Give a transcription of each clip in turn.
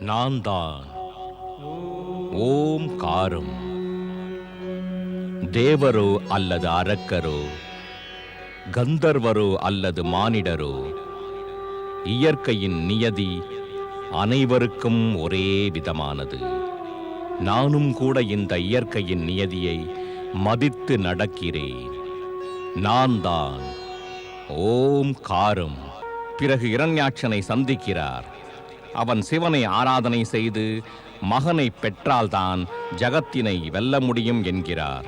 நான் தான் ஓம் காரம். தேவரோ அல்லது அரக்கரோ, கந்தர்வரோ அல்லது மானிடரோ, இயற்கையின் நியதி அனைவருக்கும் ஒரே விதமானது. நானும் கூட இந்த இயற்கையின் நியதியை மதித்து நடக்கிறேன். நான் தான் ஓம் காரம். பிறகு இரண்யாட்சனை சந்திக்கிறார். அவன் சிவனை ஆராதனை செய்து மகனை பெற்றால்தான் ஜகத்தினை வெல்ல முடியும் என்கிறார்.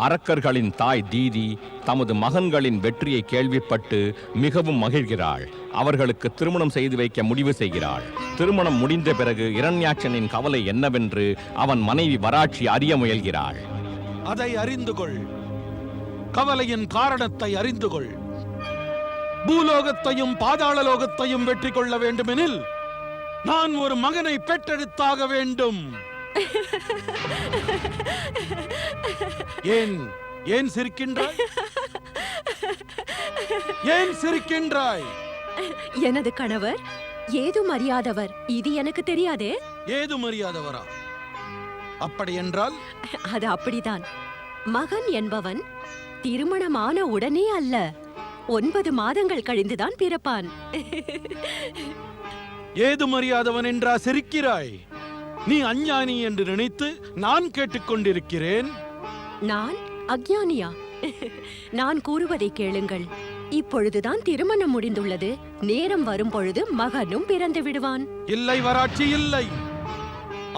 அரக்கர்களின் தாய் தீதி தமது மகன்களின் வெற்றியை கேள்விப்பட்டு மிகவும் மகிழ்கிறாள். அவர்களுக்கு திருமணம் செய்து வைக்க முடிவு செய்கிறாள். திருமணம் முடிந்த பிறகு இரண்யாட்சனின் கவலை என்னவென்று அவன் மனைவி வராட்சி அறிய முயல்கிறாள். அதை அறிந்து கொள். கவலையின் காரணத்தை அறிந்து கொள். பூலோகத்தையும் பாதாள லோகத்தையும் வெற்றி கொள்ள வேண்டுமெனில் நான் ஒரு மகனை பெற்றெடுத்தாக வேண்டும். ஏன் ஏன் சிரிக்கின்றாய்? ஏன் சிரிக்கின்றாய்? எனது கணவர் ஏதும் அறியாதவர். இது எனக்கு தெரியாதே. ஏதும் அறியாதவரா? அப்படி என்றால்? அது அப்படிதான். மகன் என்பவன் திருமணமான உடனே அல்ல, 9 மாதங்கள் கழிந்துதான் பிறப்பான். ஏதும் அறியாதவன் என்றா சிரிக்கிறாய்? நீ அஞ்ஞானி என்று நினைத்து நான் கேட்டுக்கொண்டிருக்கிறேன். நான் அஞ்ஞானியா? நான் கூறுவதை கேளுங்கள். இப்பொழுதுதான் திருமணம் முடிந்துள்ளது. நேரம் வரும் பொழுது மகனும் பிறந்து விடுவான். இல்லை வராட்சி, இல்லை.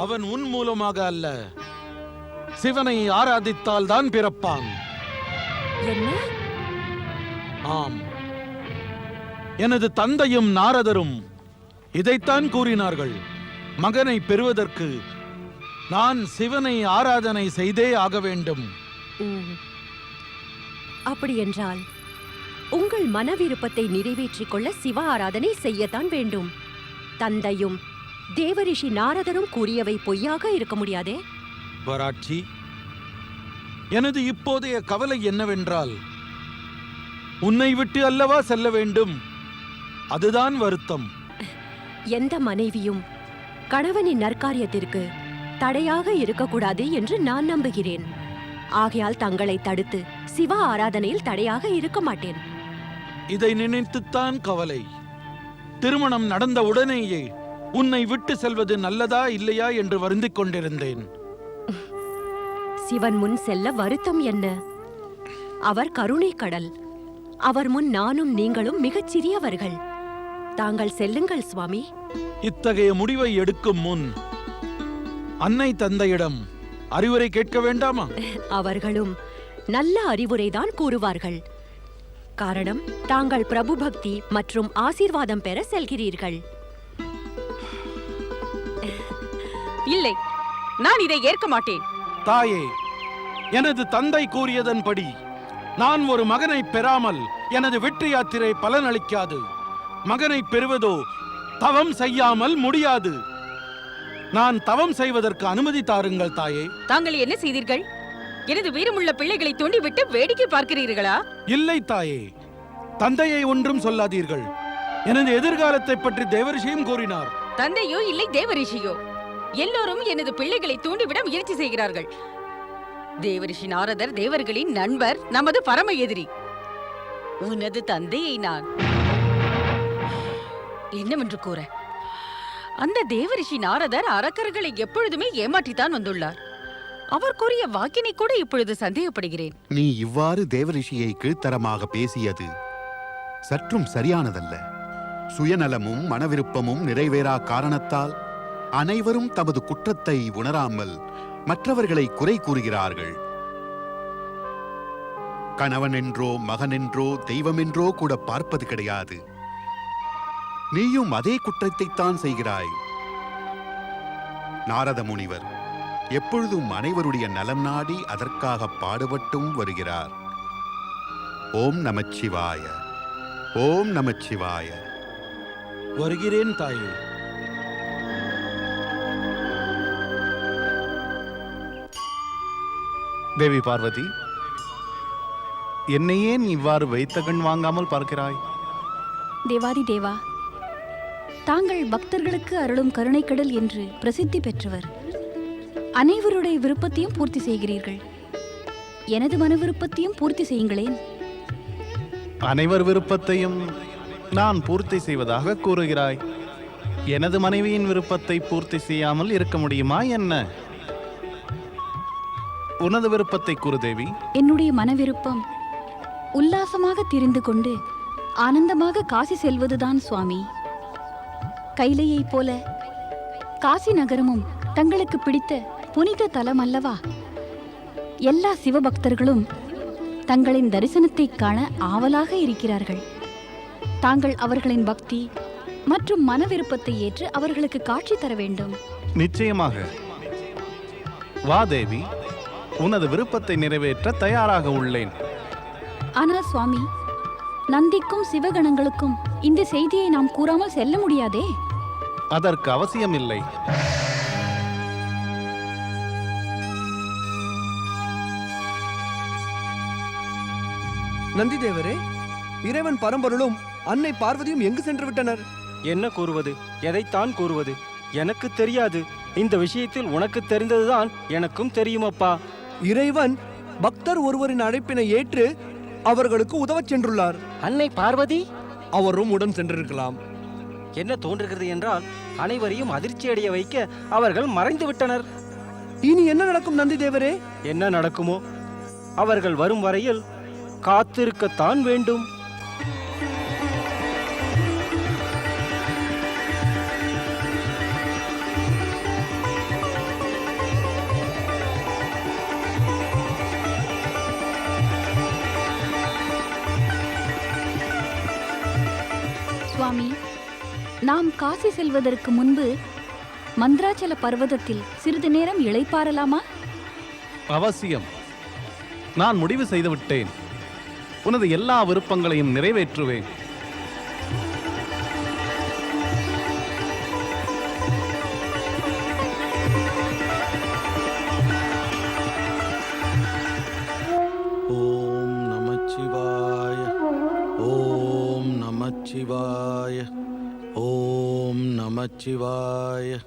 அவன் உன் மூலமாக அல்ல, சிவனை ஆராதித்தால் தான் பிறப்பான். என்ன? ஆம், எனது தந்தையும் நாரதரும் இதைத்தான் கூறினார்கள். மகனை பெறுவதற்கு நான் சிவனை ஆராதனை செய்தே ஆக வேண்டும். அப்படி என்றால் உங்கள் மன விருப்பத்தை நிறைவேற்றிக் கொள்ள சிவ ஆராதனை செய்யத்தான் வேண்டும். தந்தையும் தேவரிஷி நாரதரும் கூறியவை பொய்யாக இருக்க முடியாதே. வராட்சி, எனது இப்போதைய கவலை என்னவென்றால், உன்னை விட்டு அல்லவா செல்ல வேண்டும்? அதுதான் வருத்தம். எந்த மனைவியும் கணவனின் நற்காரியத்திற்கு தடையாக இருக்கக்கூடாது என்று நான் நம்புகிறேன். ஆகையால் தங்களை தடுத்து சிவ ஆராதனையில் தடையாக இருக்க மாட்டேன். இதை நினைத்துத்தான் கவலை. திருமணம் நடந்த உடனேயே உன்னை விட்டு செல்வது நல்லதா இல்லையா என்று வருந்திக் கொண்டிருந்தேன். சிவன் முன் செல்ல வருத்தம் என்ன? அவர் கருணை கடல். அவர் முன் நானும் நீங்களும் மிகச் சிறியவர்கள். தாங்கள் செல்லுங்கள் சுவாமி. இத்தகைய முடிவை எடுக்கும் முன் அன்னை தந்தையிடம் அறிவுரை கேட்க வேண்டாமா? அவர்களும் நல்ல அறிவுரைதான் கூறுவார்கள். காரணம், தாங்கள் பிரபு பக்தி மற்றும் ஆசீர்வாதம் பெற செல்கிறீர்கள். இல்லை, நான் இதை ஏற்க மாட்டேன். தாயே, எனது தந்தை கூறியதன்படி நான் ஒரு மகனை பெறாமல் எனது வெற்றி யாத்திரை பலனளிக்காது. மகனை பெறுவதோ தவம் செய்யாமல் முடியாது. நான் தவம் செய்வதற்கு அனுமதி தாருங்கள் தாயே. தாங்கள் என்ன செய்தீர்கள்? எனது வீரமுள்ள பிள்ளைகளை தூண்டிவிட்டு வேடிக்கை பார்க்கிறீர்களா? இல்லை தாயே, தந்தையை ஒன்றும் சொல்லாதீர்கள். எனது எதிர்காலத்தை பற்றி தேவரிஷியும் கூறினார். தந்தையோ இல்லை தேவரிஷியோ, எல்லோரும் எனது பிள்ளைகளை தூண்டிவிட முயற்சி செய்கிறார்கள். தேவரிஷி நாரதர் தேவர்களின் நண்பர், நமது பரம எதிரி. உனது தந்தையை நான் என்னவென்று கூற? அந்த தேவரிஷி நாரதர் அரக்கர்களை எப்பொழுதுமே ஏமாற்றித்தான் வந்துள்ளார். அவர் கூறிய வாக்கினை கூட இப்பொழுது சந்தேகப்படுகிறேன். நீ இவ்வாறு தேவரிஷியை கீழ்த்தரமாக பேசியது சற்றும் சரியானதல்ல. சுயநலமும் மனவிருப்பமும் நிறைவேறா காரணத்தால் அனைவரும் தமது குற்றத்தை உணராமல் மற்றவர்களை குறை கூறுகிறார்கள். கணவன் என்றோ மகனென்றோ தெய்வமென்றோ கூட பார்ப்பது கிடையாது. நீயும் அதே குற்றத்தைத்தான் செய்கிறாய். நாரத முனிவர் எப்பொழுதும் அனைவருடைய நலம் நாடி அதற்காக பாடுபட்டும் வருகிறார். ஓம் நமச்சிவாய, ஓம் நமச்சிவாய. வருகிறேன் தாயே. தேவி பார்வதி, என்னையே நீ இவ்வாறு வைத்த கண் வாங்காமல் பார்க்கிறாய்? தேவாதி தேவா, தாங்கள் பக்தர்களுக்கு அருளும் கருணைக்கடல் என்று பிரசித்தி பெற்றவர். அனைவருடைய விருப்பத்தையும் பூர்த்தி செய்கிறீர்கள். எனது மன விருப்பத்தையும் பூர்த்தி செய்யுங்களேன். அனைவர் விருப்பத்தையும் நான் பூர்த்தி செய்வதாக கூறுகிறாய். எனது மனைவியின் விருப்பத்தை பூர்த்தி செய்யாமல் இருக்க முடியுமா என்ன? உனது விருப்பத்தை கூறு தேவி. என்னுடைய மன விருப்பம் உல்லாசமாக திரிந்து கொண்டு ஆனந்தமாக காசி செல்வதுதான் சுவாமி. கைலையைப் போல காசி நகரமும் தங்களுக்கு பிடித்த புனித தலம் அல்லவா? எல்லா சிவபக்தர்களும் தங்களின் தரிசனத்தை காண ஆவலாக இருக்கிறார்கள். தாங்கள் அவர்களின் பக்தி மற்றும் மன விருப்பத்தை ஏற்று அவர்களுக்கு காட்சி தர வேண்டும். நிச்சயமாக. வா தேவி, உனது விருப்பத்தை நிறைவேற்ற தயாராக உள்ளேன். ஆனால் சுவாமி, நந்திக்கும் சிவகணங்களுக்கும் இந்த செய்தியை நாம் கூறாமல் செல்ல முடியாதே. அதற்கு அவசியமில்லை. நந்திதேவரே, இறைவன் பரம்பொருளும் அன்னை பார்வதியும் எங்கு சென்று விட்டனர்? என்ன கூறுவது, எதைத்தான் கூறுவது? எனக்கு தெரியாது. இந்த விஷயத்தில் உனக்கு தெரிந்ததுதான் எனக்கும் தெரியுமப்பா. இறைவன் பக்தர் ஒருவரின் அழைப்பினை ஏற்று அவர்களுக்கு உதவச் சென்றுள்ளார். அன்னை பார்வதி அவரும் உடன் சென்றிருக்கலாம். என்ன தோன்றுகிறது என்றால் அனைவரையும் அதிர்ச்சியடைய வைக்க அவர்கள் மறைந்து விட்டனர். இனி என்ன நடக்கும் நந்திதேவரே? என்ன நடக்குமோ? அவர்கள் வரும் வரையில் காத்திருக்கத்தான் வேண்டும். சுவாமி, நாம் காசி செல்வதற்கு முன்பு மந்திராச்சல பர்வதத்தில் சிறிது நேரம் இளைப்பாறலாமா? அவசியம். நான் முடிவு செய்துவிட்டேன். உனது எல்லா விருப்பங்களையும் நிறைவேற்றுவேன். ஓம் நமச்சிவாய. ஓம் நமச்சிவாய. ஓம் நமச்சிவாய.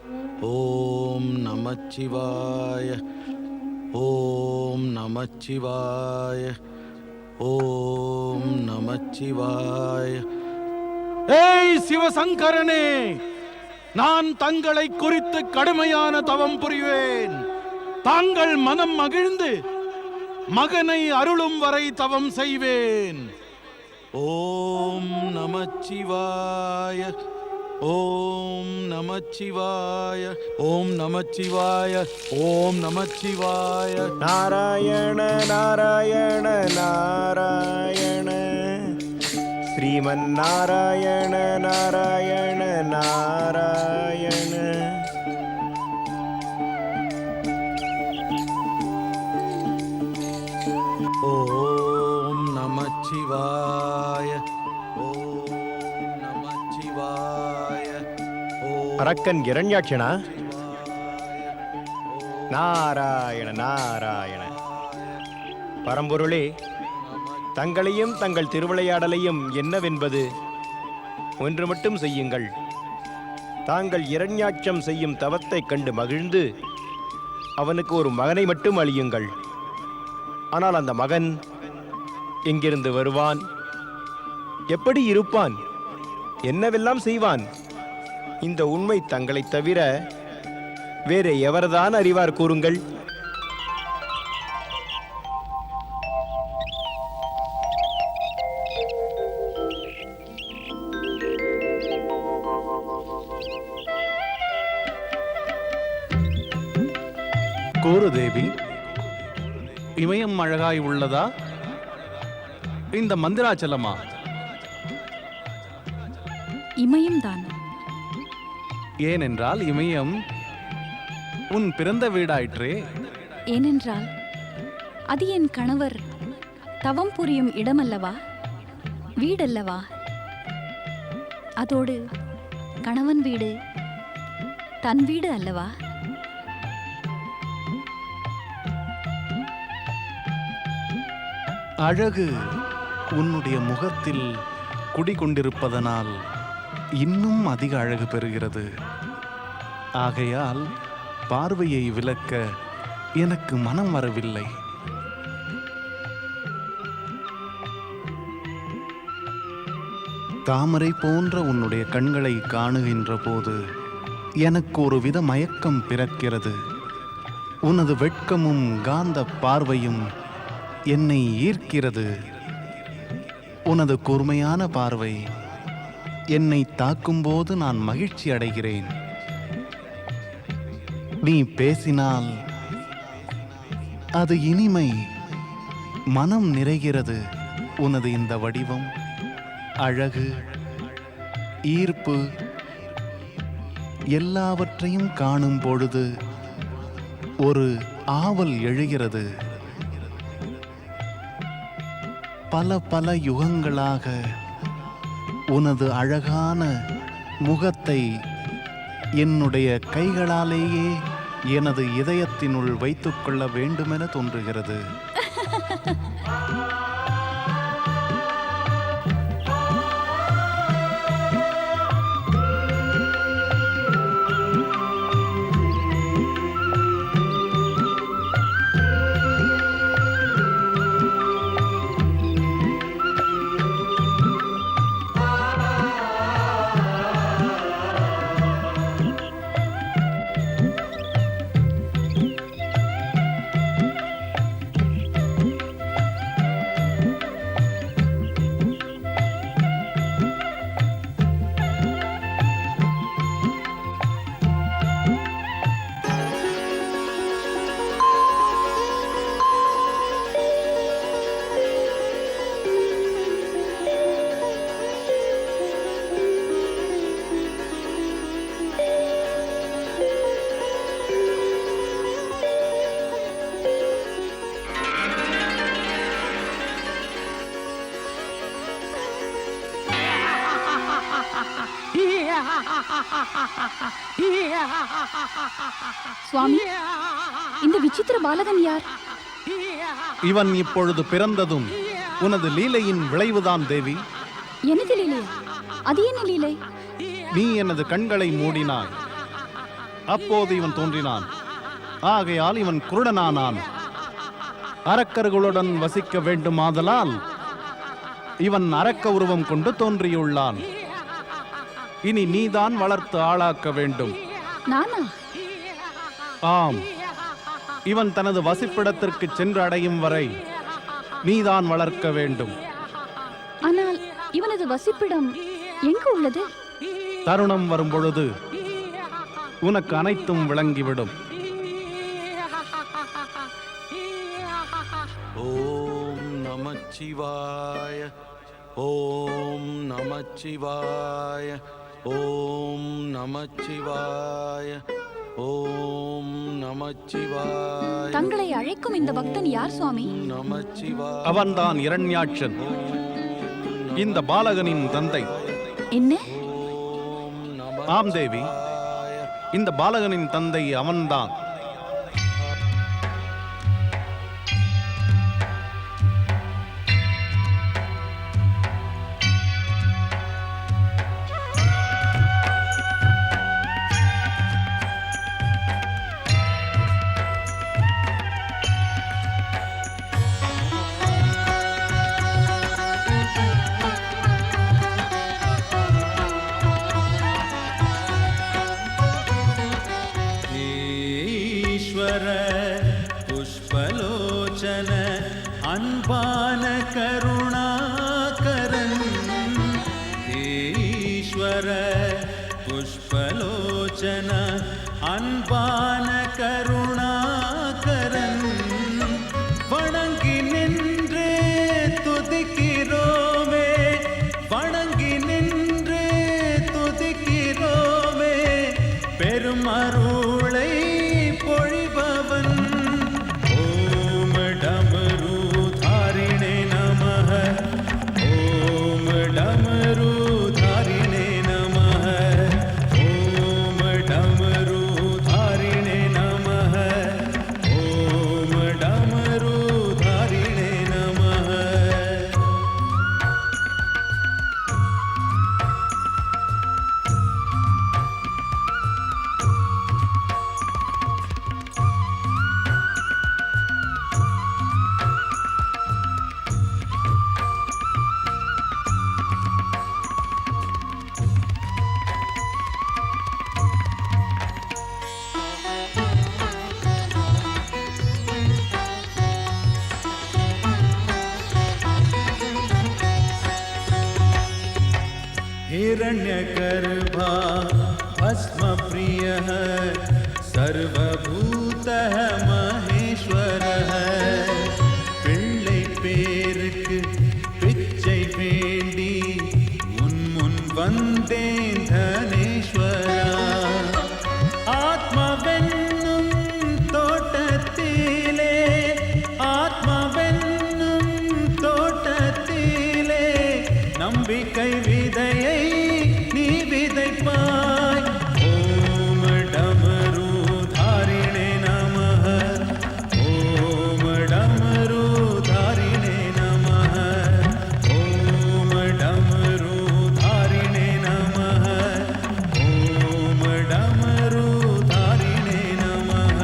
ஓம் நமச்சிவாய. ஓம் நமச்சிவாய. ஓம் நமச்சிவாய. ஏய் சிவசங்கரனே, நான் தங்களை குறித்து கடுமையான தவம் புரிவேன். தாங்கள் மனம் மகிழ்ந்து மகனை அருளும் வரை தவம் செய்வேன். ஓம் நமச்சிவாய. ஓம் நமச்சிவாய. ஓம் நமச்சிவாய. ஓம் நமச்சிவாய. நாராயண நாராயண நாராயண ஸ்ரீமன் நாராயண நாராயண நாராயண. ஓம் நமச்சிவாய. ஓம் நமச்சிவாய. அரக்கன் இரண்யாட்சனா? நாராயண நாராயண. பரம்பொருளே, தங்களையும் தங்கள் திருவிளையாடலையும் என்னவென்பது ஒன்று மட்டும் செய்யுங்கள். தாங்கள் இரண்யாட்சம் செய்யும் தவத்தைக் கண்டு மகிழ்ந்து அவனுக்கு ஒரு மகனை மட்டும் அளியுங்கள். ஆனால் அந்த மகன் எங்கிருந்து வருவான்? எப்படி இருப்பான்? என்னவெல்லாம் செய்வான்? இந்த உண்மை தங்களைத் தவிர வேறு எவர்தான் அறிவார் கூறுங்கள். கூறு தேவி, இமயம் அழகாய் உள்ளதா? இந்த மந்திராச்சலமா? இமயம்தான். ஏனென்றால் இமயம் உன் பிறந்த வீடாயிற்றே. ஏனென்றால் அது என் கணவர் தவம் புரியும் இடமல்லவா, வீடல்லவா? அதோடு கணவன் வீடு தன் வீடு அல்லவா? அழகு உன்னுடைய முகத்தில் குடிகொண்டிருப்பதனால் இன்னும் அதிக அழகு பெறுகிறது. ஆகையால் பார்வையை விலக்க எனக்கு மனம் வரவில்லை. தாமரை போன்ற உன்னுடைய கண்களை காணுகின்ற போது எனக்கு ஒரு வித மயக்கம் பிறக்கிறது. உனது வெட்கமும் காந்த பார்வையும் என்னை ஈர்க்கிறது. உனது கூர்மையான பார்வை என்னை தாக்கும்போது நான் மகிழ்ச்சி அடைகிறேன். நீ பேசினால் அது இனிமை, மனம் நிறைகிறது. உனது இந்த வடிவம், அழகு, ஈர்ப்பு எல்லாவற்றையும் காணும் பொழுது ஒரு ஆவல் எழுகிறது. பல பல யுகங்களாக உனது அழகான முகத்தை என்னுடைய கைகளாலேயே எனது இதயத்தினுள் வைத்துக்கொள்ள வேண்டுமென தோன்றுகிறது. சுவாமி, இந்த விசித்திர பாலகன் யார்? இவன் இப்பொழுது பிறந்ததும் உனது லீலையின் விளைவுதான் தேவி. எனது லீலையா? அது என்ன லீலை? நீ எனது கண்களை மூடினாய், அப்போது இவன் தோன்றினான். ஆகையால் இவன் குருடனானான். அரக்கர்களுடன் வசிக்க வேண்டுமாதலால் இவன் அரக்க உருவம் கொண்டு தோன்றியுள்ளான். இனி நீதான் வளர்த்து ஆளாக்க வேண்டும். நானா? ஆம், இவன் தனது வசிப்பிடத்திற்கு சென்று அடையும் வரை நீதான் வளர்க்க வேண்டும். ஆனால் இவனது வசிப்பிடம் எங்கு உள்ளது? தருணம் வரும் பொழுது உனக்கு அனைத்தும் விளங்கிவிடும். ஓம் நமச்சிவாய, ஓம் நமச்சிவாய, ஓம் நமச்சிவாய, ஓம் நமச்சிவாய. தங்களை அழைக்கும் இந்த பக்தன் யார் சுவாமி? நமச்சிவாய. அவன்தான் இரண்யாட்சன், இந்த பாலகனின் தந்தை. என்ன? ஆம் தேவி, இந்த பாலகனின் தந்தை அவன்தான். புஷ்பலோச்சன அன்பான கருணாகரன், ஈஸ்வர புஷ்பலோச்சன அன்பான கருணாகரன், வணங்கி நின்று துதிக்கிறோமே, வணங்கி நின்று துதிக்கிறோமே, பெரும் அருளை பொழிபவன். ஓம் டமருதாரிணே நமः, ஓம் டமருதாரிணே நமः, ஓம் டமருதாரிணே நமः, ஓம் டமருதாரிணே நமः. हिरण्यगर्भा भस्मप्रियः सर्वभूतः महेश्वरः பிள்ளை பேருக்கு பிச்சை வேண்டி முன் வந்தேன் தனேஸ்வரா ஆத்மவென்னும் தோட்டத்திலே ஆத்மவென்னும் தோட்டத்திலே நம்பிக்கை விதையை நீ விதைப்பாய் ஓம் டமருதாரிணே நமः ஓம் டமருதாரிணே நமः ஓம் டமருதாரிணே நமः ஓம் டமருதாரிணே நமः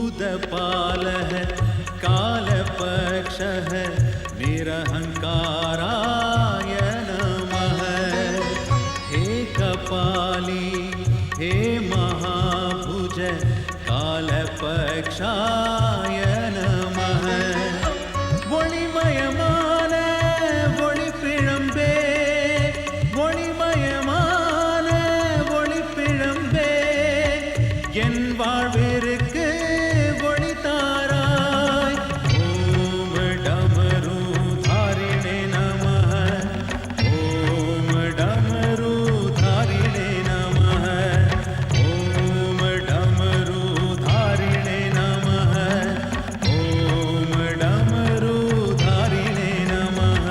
भूतपालः कालपक्षः निरहङ्काराय नमः हे कपाली हे महाभुज कालपक्षाय नमः ஒளிமயமான ஒளிப்பிழம்பே ஒளிமயமான ஒளிப்பிழம்பே என் வாழ்விற்கு ஒளி தாராய் ஓம் டமருதாரிணே நமः ஓம் டமருதாரிணே நமः ஓம் டமருதாரிணே நமः ஓம் டமருதாரிணே நமः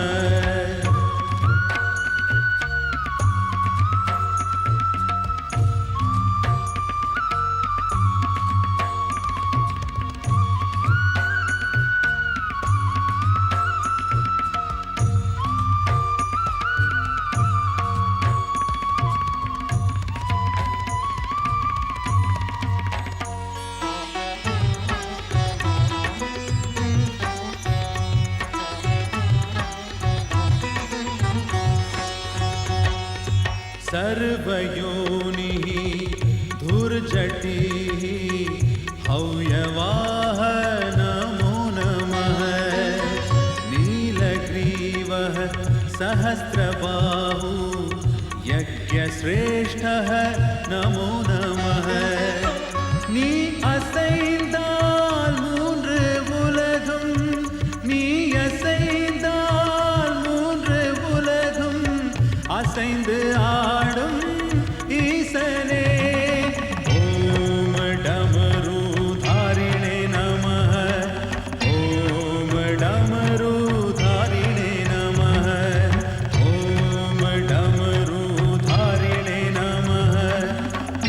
सर्वयोनिः धुर्जटिः हव्यवाह नमो नमः नीलग्रीवः सहस्रबाहु यज्ञश्रेष्ठः नमो नमः நீ அசைந்தால் மூன்று உலகும் நீ அசைந்தால் மூன்று உலகும் அசைந்து ஆடும் ஈசனே ஓம் டமருதாரிணே நமः ஓம் டமருதாரிணே நமः ஓம் டமருதாரிணே நமः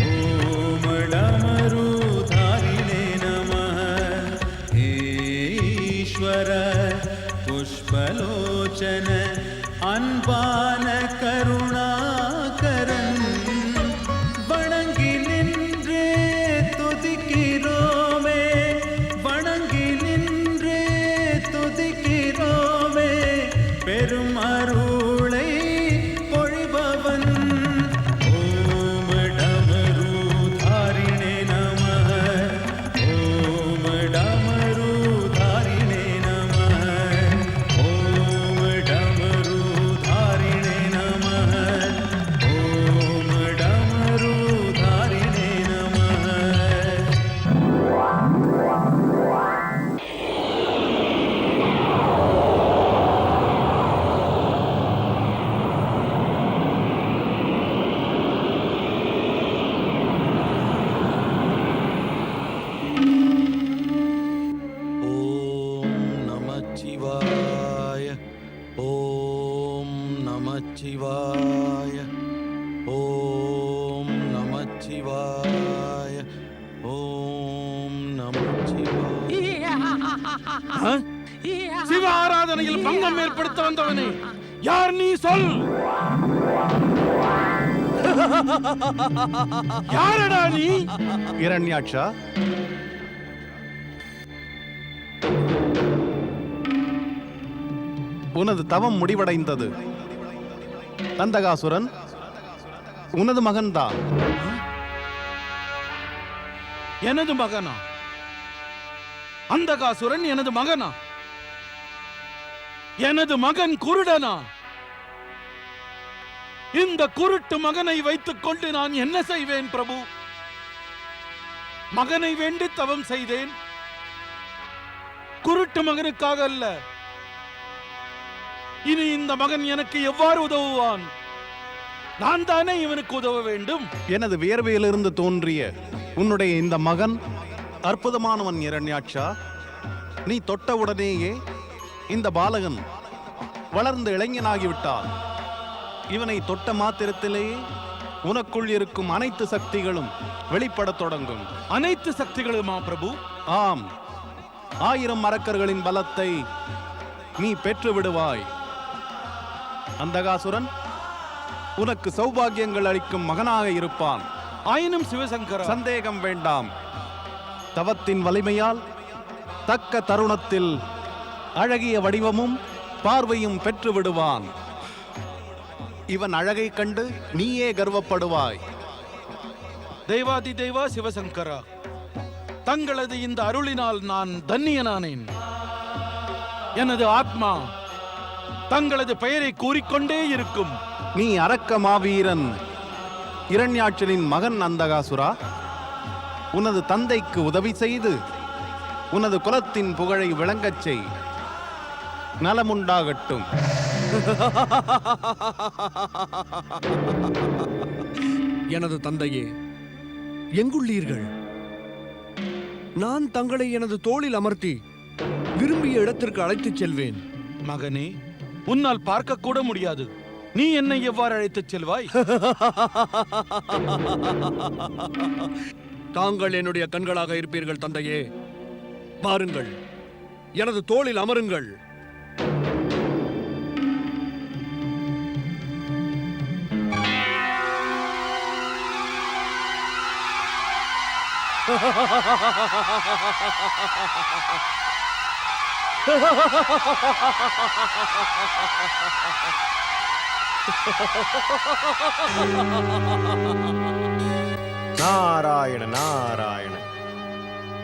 ஓம் டமருதாரிணே நமः हे ஈஸ்வர புஷ்பலோச்சன அன்பான கருணாகரன் வணங்கி நின்று துதிக்கிறோமே வணங்கி நின்று துதிக்கிறோமே பெரும் அருளை பொழிபவன் ஓம் டமருதாரிணே நமः ஓம் டமருதாரிணே நமः ஓம் டமருதாரிணே நமः ஓம் டமருதாரிணே நமः ஓம் நமச்சிவாய ஓம் நமச்சிவாய ஓம் நமச்சிவாய ஓம் நமச்சிவாய ஆ? சிவ ஆராதனையில் பங்கம் ஏற்படுத்த வந்தவனே யார் நீ சொல் யாரடா நீ? இரண்யாட்சா, உனது தவம் முடிவடைந்தது. தந்தகாசுரன் உனது மகன்தான். எனது மகனா? அந்தகாசுரன் எனது மகனா? எனது மகன் குருடனா? இந்த குருட்டு மகனை வைத்துக் கொண்டு நான் என்ன செய்வேன் பிரபு? மகனை வேண்டி தவம் செய்தேன், குருட்டு மகனுக்காக அல்ல. இனி இந்த மகன் எனக்கு எவ்வாறு உதவுவான்? நான் தானே இவனுக்கு உதவ வேண்டும். எனது வியர்வையிலிருந்து தோன்றிய உன்னுடைய இந்த மகன் அற்புதமானவன் இரண்யாட்சா. நீ தொட்டவுடனேயே இந்த பாலகன் வளர்ந்து இளைஞனாகிவிட்டான். இவனை தொட்ட மாத்திரத்திலேயே உனக்குள் இருக்கும் அனைத்து சக்திகளும் வெளிப்படத் தொடங்கும். அனைத்து சக்திகளுமா பிரபு? ஆம், 1000 அரக்கர்களின் பலத்தை நீ பெற்று விடுவாய். அந்தகாசுரன் உனக்கு சௌபாகியங்கள் அளிக்கும் மகனாக இருப்பான். ஆயினும் சிவசங்கரா, சந்தேகம் வேண்டாம். தவத்தின் வலிமையால் தக்க தருணத்தில் அழகிய வடிவமும் பார்வையும் பெற்று விடுவான். இவன் அழகை கண்டு நீயே கர்வப்படுவாய். தெய்வாதி தெய்வா சிவசங்கரா, தங்களது இந்த அருளினால் நான் தன்னியனானேன். எனது ஆத்மா தங்களது பெயரை கூறிக்கொண்டே இருக்கும். நீ அரக்க மாவீரன் இரண்யாட்சனின் மகன் அந்தகாசுரா. உனது தந்தைக்கு உதவி செய்து உனது குலத்தின் புகழை விளங்கச் செய். நலமுண்டாகட்டும். எனது தந்தையே, எங்குள்ளீர்கள்? நான் தங்களை எனது தோளில் அமர்த்தி விரும்பிய இடத்திற்கு அழைத்துச் செல்வேன். மகனே, உன்னால் பார்க்க கூட முடியாது. நீ என்னை எவ்வாறு அழைத்துச் செல்வாய்? தாங்கள் என்னுடைய கண்களாக இருப்பீர்கள் தந்தையே. பாருங்கள், எனது தோளில் அமருங்கள். நாராயண நாராயண.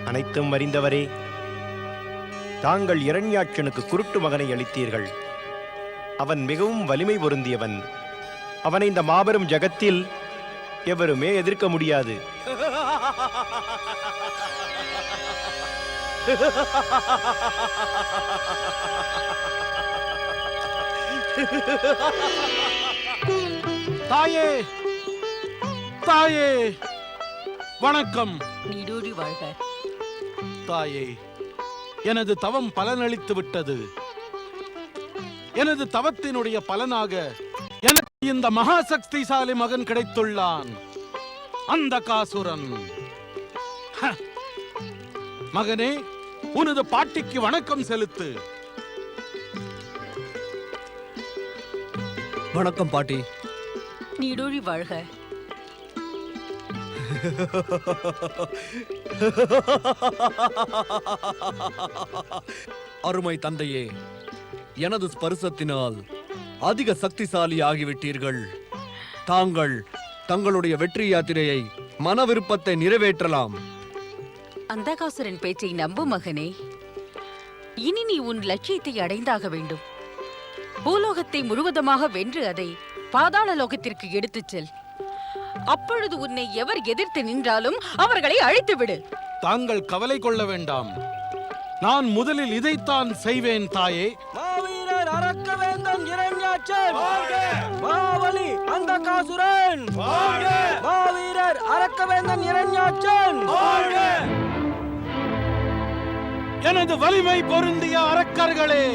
அனைத்தும் அறிந்தவரே, தாங்கள் இரண்யாட்சனுக்கு குருட்டு மகனை அளித்தீர்கள். அவன் மிகவும் வலிமை பொருந்தியவன். அவனை இந்த மாபெரும் ஜகத்தில் எவருமே எதிர்க்க முடியாது. தாயே, தாயே, வணக்கம். நீடூழி வாழ்க. தாயே, எனது தவம் பலனளித்து விட்டது. எனது தவத்தினுடைய பலனாக எனக்கு இந்த மகாசக்திசாலி மகன் கிடைத்துள்ளான், அந்தகாசுரன். மகனே, உனது பாட்டிக்கு வணக்கம் செலுத்து. வணக்கம் பாட்டி. நீடூழி வாழ்க. அருமை தந்தையே, எனது ஸ்பர்சத்தினால் அதிக சக்திசாலி ஆகிவிட்டீர்கள். தாங்கள் தங்களுடைய வெற்றி யாத்திரையை மன விருப்பத்தை நிறைவேற்றலாம். அந்தகாசுரன் பேச்சை நம்பு மகனே. இனி நீ உன் லட்சியத்தை அடைந்தாக வேண்டும். பூலோகத்தை முழுவதுமாக வென்று அதை பாதாள லோகத்திற்கு எடுத்துச் செல். அப்பொழுது உன்னை எவர் எதிர்த்து நின்றாலும் அவர்களை அழித்து விடு. தாங்கள் கவலை கொள்ள வேண்டாம். நான் முதலில் இதைத்தான் செய்வேன் தாயே. மாவீரர் அரக்கவேந்தன் இரண்யாட்சன் மாவலி அந்தகாசுரன் மாவீரர் அரக்கவேந்தன் இரண்யாட்சன். எனது வலிமை பொருந்திய அரக்கர்களே,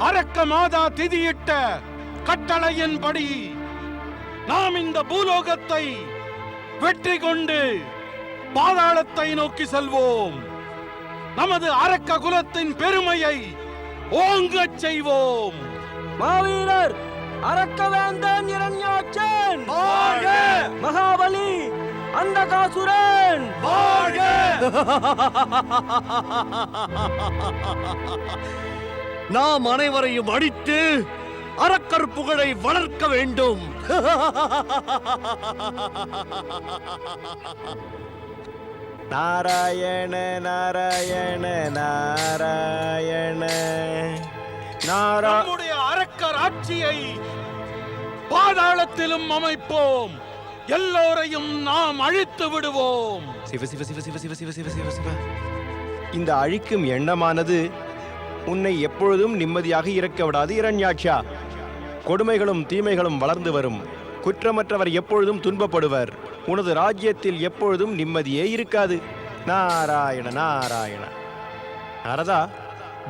அரக்க மாதா திதியிட்ட கட்டளையின்படி நாம் இந்த பூலோகத்தை வெற்றி கொண்டு பாதாளத்தை நோக்கி செல்வோம். நமது அரக்க குலத்தின் பெருமையை ஓங்கச் செய்வோம். மாவீரர் அரக்கவேந்தன் இரண்யாட்சன் மகாபலி அந்தகாசுரன் நாம் அனைவரையும் அடித்து அரக்கர் புகழை வளர்க்க வேண்டும். நாராயண நாராயண நாராயண நாரா நம்முடைய அரக்கர் ஆட்சியை பாதாளத்திலும் அமைப்போம். எல்லோரையும் நாம் அழித்து விடுவோம். சிவ சிவ சிவ சிவ சிவ சிவ சிவ சிவ சிவ. இந்த அழிக்கும் எண்ணமானது உன்னை எப்பொழுதும் நிம்மதியாக இருக்க விடாது இரண்யாட்சா. கொடுமைகளும் தீமைகளும் வளர்ந்து வரும். குற்றமற்றவர் எப்பொழுதும் துன்பப்படுவர். உனது ராஜ்யத்தில் எப்பொழுதும் நிம்மதியே இருக்காது. நாராயண நாராயண. நாரதா,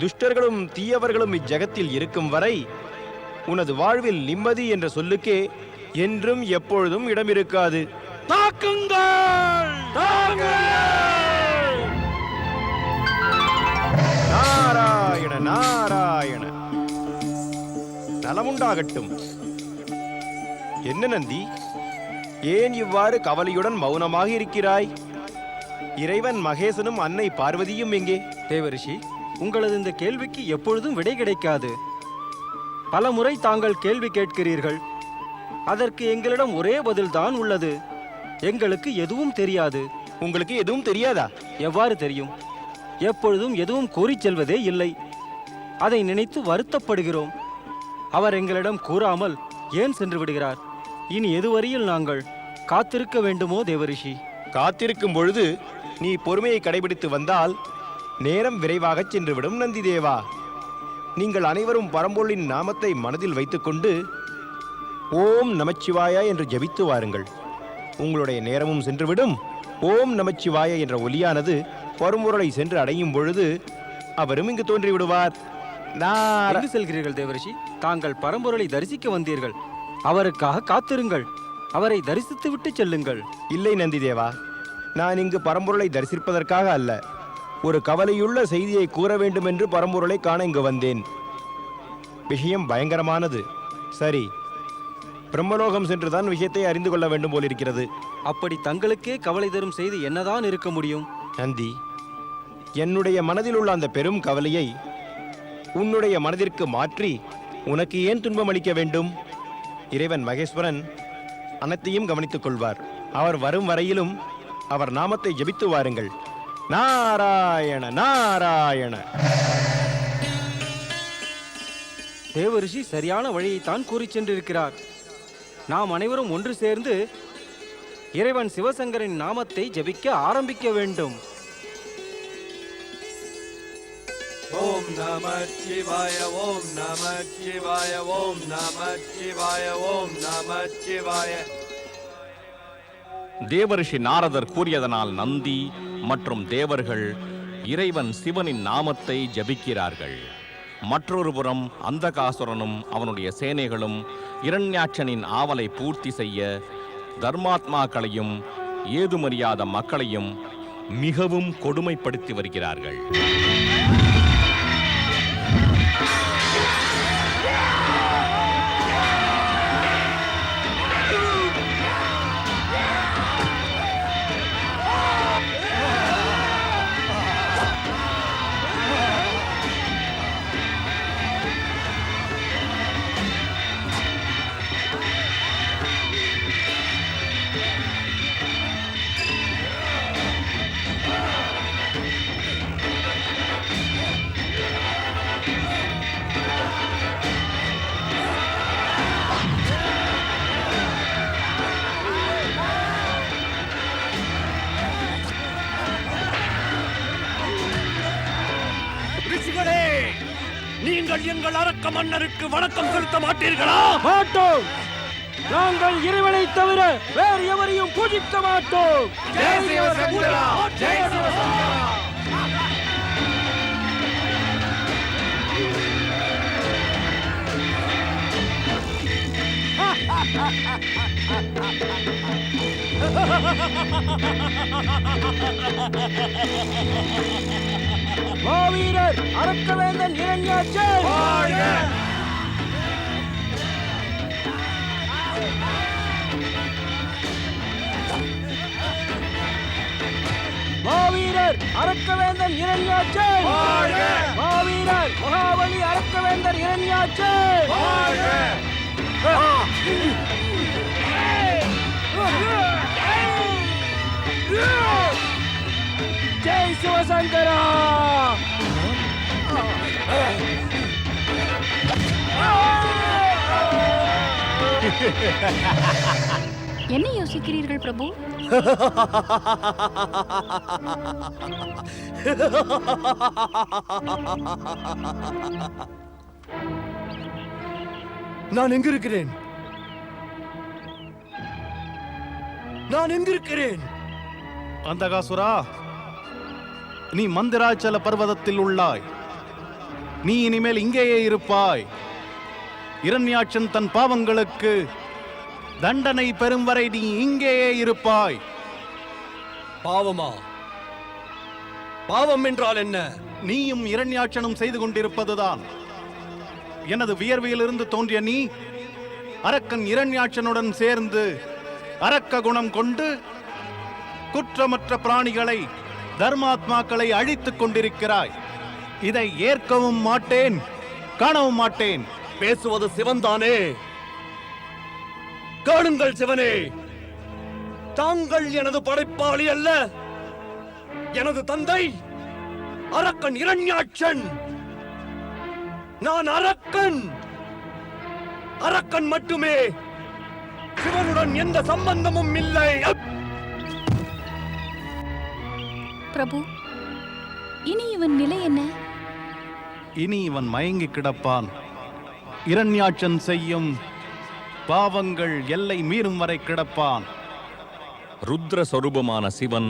துஷ்டர்களும் தீயவர்களும் இஜகத்தில் இருக்கும் வரை உனது வாழ்வில் நிம்மதி என்ற சொல்லுக்கே என்றும் எப்பொழுதும் இடம் இருக்காது. தாக்குங்கள்! நாராயண நாராயண. நலமுண்டாகட்டும். என்ன நந்தி, ஏன் இவ்வாறு கவலையுடன் மௌனமாக இருக்கிறாய்? இறைவன் மகேசனும் அன்னை பார்வதியும் எங்கே? தேவரிஷி, உங்களது இந்த கேள்விக்கு எப்பொழுதும் விடை கிடைக்காது. பல முறை தாங்கள் கேள்வி கேட்கிறீர்கள். அதற்கு எங்களிடம் ஒரே பதில்தான் உள்ளது. எங்களுக்கு எதுவும் தெரியாது. உங்களுக்கு எதுவும் தெரியாதா? எவ்வாறு தெரியும்? எப்பொழுதும் எதுவும் கூறிச் செல்வதே இல்லை. அதை நினைத்து வருத்தப்படுகிறோம். அவர் எங்களிடம் கூறாமல் ஏன் சென்று விடுகிறார்? இனி எதுவரையில் நாங்கள் காத்திருக்க வேண்டுமோ தேவரிஷி? காத்திருக்கும் பொழுது நீ பொறுமையை கடைபிடித்து வந்தால் நேரம் விரைவாகச் சென்றுவிடும் நந்தி தேவா. நீங்கள் அனைவரும் பரம்பொருளின் நாமத்தை மனதில் வைத்துக்கொண்டு ஓம் நமச்சிவாய என்று ஜபித்து வாருங்கள். உங்களுடைய நேரமும் சென்றுவிடும். ஓம் நமச்சிவாய என்ற ஒலியானது பரம்பொருளை சென்று அடையும் பொழுது அவரும் இங்கு தோன்றி விடுவார். எங்கு செல்கிறீர்கள் தேவரிஷி? தாங்கள் பரம்பொருளை தரிசிக்க வந்தீர்கள். அவருக்காக காத்திருங்கள். அவரை தரிசித்து விட்டு செல்லுங்கள். இல்லை நந்தி தேவா, நான் இங்கு பரம்பொருளை தரிசிப்பதற்காக அல்ல. ஒரு கவலையுள்ள செய்தியை கூற வேண்டும் என்று பரம்பொருளை காண இங்கு வந்தேன். விஷயம் பயங்கரமானது. சரி, பிரம்மலோகம் சென்றுதான் விஷயத்தை அறிந்து கொள்ள வேண்டும் போலிருக்கிறது. அப்படி தங்களுக்கே கவலை தரும் செய்தி என்னதான் இருக்க முடியும்? நந்தி, என்னுடைய மனதில் உள்ள அந்த பெரும் கவலையை உன்னுடைய மனதிற்கு மாற்றி உனக்கு ஏன் துன்பம் அளிக்க வேண்டும்? இறைவன் மகேஸ்வரன் அனைத்தையும் கவனித்துக் கொள்வார். அவர் வரும் வரையிலும் அவர் நாமத்தை ஜபித்து வாருங்கள். நாராயண நாராயண. தேவரிஷி சரியான வழியைத்தான் கூறிச் சென்றிருக்கிறார். நாம் அனைவரும் ஒன்று சேர்ந்து இறைவன் சிவசங்கரின் நாமத்தை ஜபிக்க ஆரம்பிக்க வேண்டும். ஓம் நமச்சிவாய ஓம் நமச்சிவாய ஓம் நமச்சிவாய ஓம் நமச்சிவாய. தேவரிஷி நாரதர் கூறியதனால் நந்தி மற்றும் தேவர்கள் இறைவன் சிவனின் நாமத்தை ஜபிக்கிறார்கள். மற்றொரு புறம் அந்தகாசுரனும் அவனுடைய சேனைகளும் இரண்யாட்சனின் ஆவலை பூர்த்தி செய்ய தர்மாத்மாக்களையும் ஏதுமறியாத மக்களையும் மிகவும் கொடுமைப்படுத்தி வருகிறார்கள். நீங்கள் எங்கள் அரக்க மன்னருக்கு வணக்கம் செலுத்த மாட்டீர்களா? மாட்டோம். நாங்கள் இறைவனை தவிர வேறு எவரையும் பூஜிக்க மாட்டோம். ஜெய் சிவசங்கரா! ஜெய் சிவசங்கரா! மாவீரர் அரக்கவேந்தன் இரண்யாட்சன் மாவீரர் அரக்கவேந்தர் இரண்யாட்சன் மாவீரர் மகாபலி அரக்கவேந்தர் இரண்யாட்சன் ஜெய் சிவசங்கரா. என்ன யோசிக்கிறீர்கள் பிரபு? நான் எங்கிருக்கிறேன்? நான் எங்கிருக்கிறேன்? அந்தகாசுரா, நீ மந்திராச்சல பர்வதத்தில் உள்ளாய். நீ இனிமேல் இங்கேயே இருப்பாய். இரண்யாட்சன் தன் பாவங்களுக்கு தண்டனை பெறும் வரை நீ இங்கேயே இருப்பாய். பாவமா? பாவம் என்றால் என்ன? நீயும் இரண்யாட்சனும் செய்து கொண்டிருப்பதுதான். எனது வியர்வையிலிருந்து தோன்றிய நீ அரக்கன் இரண்யாட்சனுடன் சேர்ந்து அரக்க குணம் கொண்டு குற்றமற்ற பிராணிகளை, தர்மாத்மாக்களை அழித்துக் கொண்டிருக்கிறாய். இதை ஏற்கவும் மாட்டேன், காணவும் மாட்டேன். பேசுவது சிவன்தானே? காணுங்கள் சிவனே, தாங்கள் எனது படைப்பாளி அல்ல. எனது தந்தை அரக்கன் இரண்யாட்சன். நான் அரக்கன். அரக்கன் மட்டுமே. சிவனுடன் எந்த சம்பந்தமும் இல்லை. பிரபு, இனி இவன் நிலை என்ன? இனி இவன் மயங்கி கிடப்பான். இரண்யாட்சன் செய்யும் பாவங்கள் எல்லை மீறும் வரை கிடப்பான். ருத்ர சொரூபமான சிவன்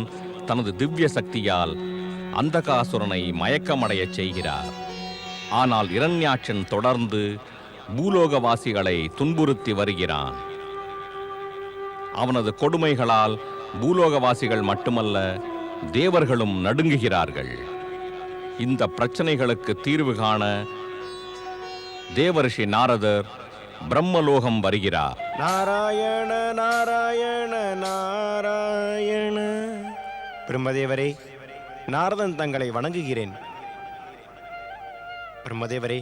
தனது திவ்ய சக்தியால் அந்தகாசுரனை மயக்கமடையச் செய்கிறார். ஆனால் இரண்யாட்சன் தொடர்ந்து பூலோகவாசிகளை துன்புறுத்தி வருகிறான். அவனது கொடுமைகளால் பூலோகவாசிகள் மட்டுமல்ல, தேவர்களும் நடுங்குகிறார்கள். இந்த பிரச்சனைகளுக்கு தீர்வு காண தேவரிஷி நாரதர் பிரம்மலோகம் வருகிறார். நாராயண நாராயண நாராயண. பிரம்மதேவரே, நாரதன் தங்களை வணங்குகிறேன். பிரம்மதேவரே,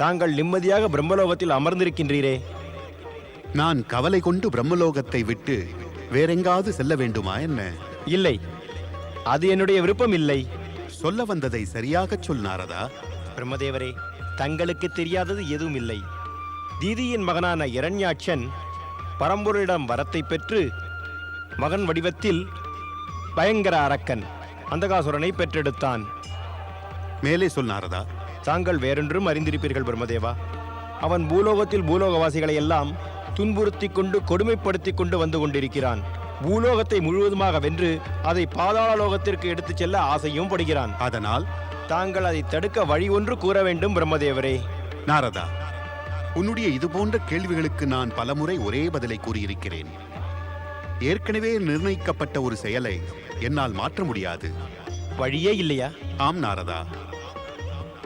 தாங்கள் நிம்மதியாக பிரம்மலோகத்தில் அமர்ந்திருக்கின்றீரே. நான் கவலை கொண்டு பிரம்மலோகத்தை விட்டு வேறெங்காவது செல்ல வேண்டுமா என்ன? இல்லை, அது என்னுடைய விருப்பம் இல்லை. சொல்ல வந்ததை சரியாகச் சொல் நாரதா. பிரம்மதேவரே, தங்களுக்கு தெரியாதது எதுவும் இல்லை. தீதியின் மகனான இரண்யாட்சன் பரம்பொருளிடம் வரத்தை பெற்று மகன் வடிவத்தில் பயங்கர அரக்கன் அந்தகாசுரனை பெற்றெடுத்தான். மேலே சொல் நாரதா. தாங்கள் வேறொன்றும் அறிந்திருப்பீர்கள் பிரம்மதேவா. அவன் பூலோகத்தில் பூலோகவாசிகளை எல்லாம் துன்புறுத்தி கொண்டு கொடுமைப்படுத்தி கொண்டு வந்து கொண்டிருக்கிறான். பூலோகத்தை முழுவதுமாக வென்று அதை பாதாள லோகத்திற்கு எடுத்துச் செல்ல ஆசையும் படுகிறான். அதனால் தாங்கள் அதை தடுக்க வழி ஒன்று கூற வேண்டும் பிரம்மதேவரே. நாரதா, உன்னுடைய இது போன்ற கேள்விகளுக்கு நான் பலமுறை ஒரே பதிலை கூறியிருக்கிறேன். ஏற்கனவே நிர்ணயிக்கப்பட்ட ஒரு செயலை என்னால் மாற்ற முடியாது. வழியே இல்லையா? ஆம் நாரதா,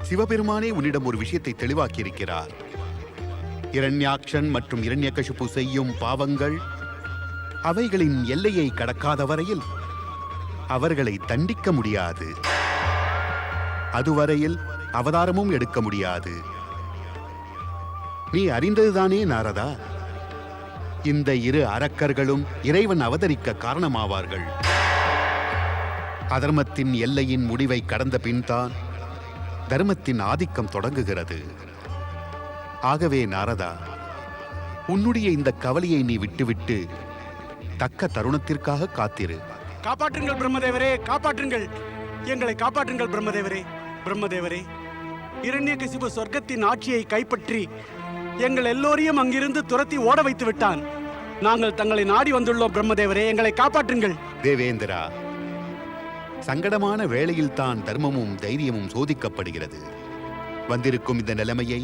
சிவபெருமானே உன்னிடம் ஒரு விஷயத்தை தெளிவாக்கியிருக்கிறார். இரண்யாக்ஷன் மற்றும் இரண்யகசிபு செய்யும் பாவங்கள் அவைகளின் எல்லையை கடக்காத வரையில் அவர்களை தண்டிக்க முடியாது. அதுவரையில் அவதாரமும் எடுக்க முடியாது. நீ அறிந்ததுதானே நாரதா, இந்த இரு அரக்கர்களும் இறைவன் அவதரிக்க காரணமாவார்கள். அதர்மத்தின் எல்லையின் முடிவை கடந்த பின்தான் தர்மத்தின் ஆதிக்கம் தொடங்குகிறது. ஆகவே நாரதா, உன்னுடைய இந்த கவலையை நீ விட்டுவிட்டு தக்க தருணத்திற்காக காத்திரு. காப்பாற்றுங்கள் பிரம்மதேவரே, காப்பாற்றுங்கள், எங்களை காப்பாற்றுங்கள் பிரம்மதேவரே. பிரம்மதேவரே, இரண்யகசிபு சொர்க்கத்தின் ஆட்சியை கைப்பற்றி எங்கள் எல்லோரையும் அங்கிருந்து துரத்தி ஓட வைத்து விட்டான். நாங்கள் தங்களை நாடி வந்துள்ளோம் பிரம்மதேவரே, எங்களை காப்பாற்றுங்கள். தேவேந்திரா, சங்கடமான வேளையில் தான் தர்மமும் தைரியமும் சோதிக்கப்படுகிறது. வந்திருக்கும் இந்த நிலைமையை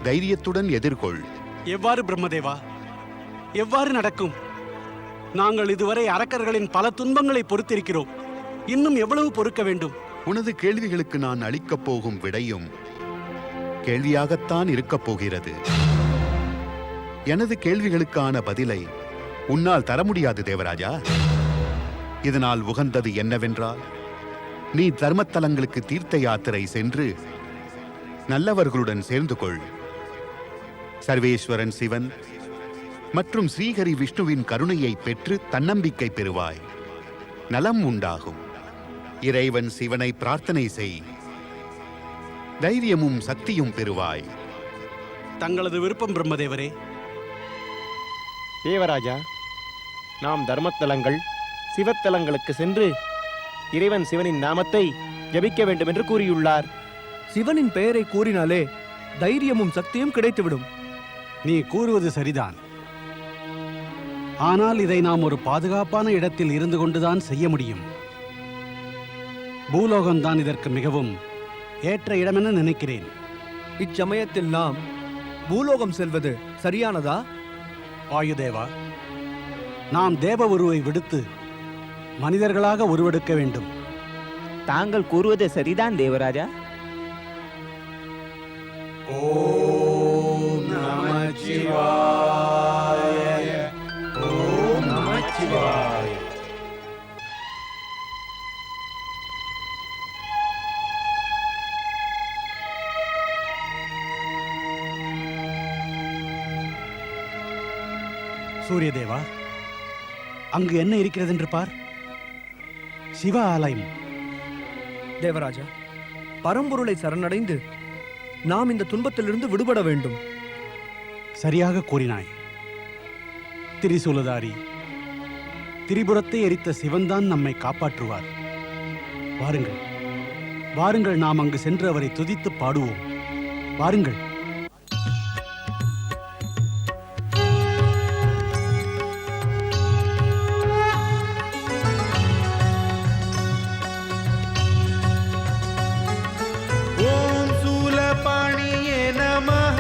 தைரியத்துடன் எதிர்கொள். எவ்வாறு பிரம்மதேவா, எவ்வாறு நடக்கும்? நாங்கள் இதுவரை அரக்கர்களின் பல துன்பங்களை பொறுத்திருக்கிறோம். இன்னும் எவ்வளவு பொறுக்க வேண்டும்? உனது கேள்விகளுக்கு நான் அளிக்கப் போகும் விடையும் கேள்வியாகத்தான் இருக்கப் போகிறது. எனது கேள்விகளுக்கான பதிலை உன்னால் தர முடியாது தேவராஜா. இதனால் உகந்தது என்னவென்றால், நீ தர்மத்தலங்களுக்கு தீர்த்த யாத்திரை சென்று நல்லவர்களுடன் சேர்ந்து கொள். சர்வேஸ்வரன் சிவன் மற்றும் ஸ்ரீஹரி விஷ்ணுவின் கருணையை பெற்று தன்னம்பிக்கை பெறுவாய். நலம் உண்டாகும். இறைவன் சிவனை பிரார்த்தனை செய். தைரியமும் சக்தியும் பெறுவாய். தங்களது விருப்பம் பிரம்மதேவரே. தேவராஜா, நாம் தர்மத்தலங்கள் சிவத்தலங்களுக்கு சென்று இறைவன் சிவனின் நாமத்தை ஜபிக்க வேண்டும் என்று கூறியுள்ளார். சிவனின் பெயரை கூறினாலே தைரியமும் சக்தியும் கிடைத்துவிடும். நீ கூறுவது சரிதான். ஆனால் இதை நாம் ஒரு பாதுகாப்பான இடத்தில் இருந்து கொண்டுதான் செய்ய முடியும். பூலோகம்தான் இதற்கு மிகவும் ஏற்ற இடமென நினைக்கிறேன். இச்சமயத்தில் நாம் பூலோகம் செல்வது சரியானதா? வாயுதேவா, நாம் தேவ உருவை விடுத்து மனிதர்களாக உருவெடுக்க வேண்டும். தாங்கள் கூறுவது சரிதான் தேவராஜா. ஓம் நமச்சிவாய. ஓம் நமச்சிவாய. சூரியதேவா, அங்கு என்ன இருக்கிறது என்று பார். சிவ ஆலயம். தேவராஜா, பரம்பொருளை சரணடைந்து நாம் இந்த துன்பத்திலிருந்து விடுபட வேண்டும். சரியாக கூறினாய். திரிசூலதாரி, திரிபுரத்தை எரித்த சிவன்தான் நம்மை காப்பாற்றுவார். வாருங்கள், வாருங்கள், நாம் அங்கு சென்று அவரை துதித்து பாடுவோம். வாருங்கள். ஓம் சூலபாணியே நமः.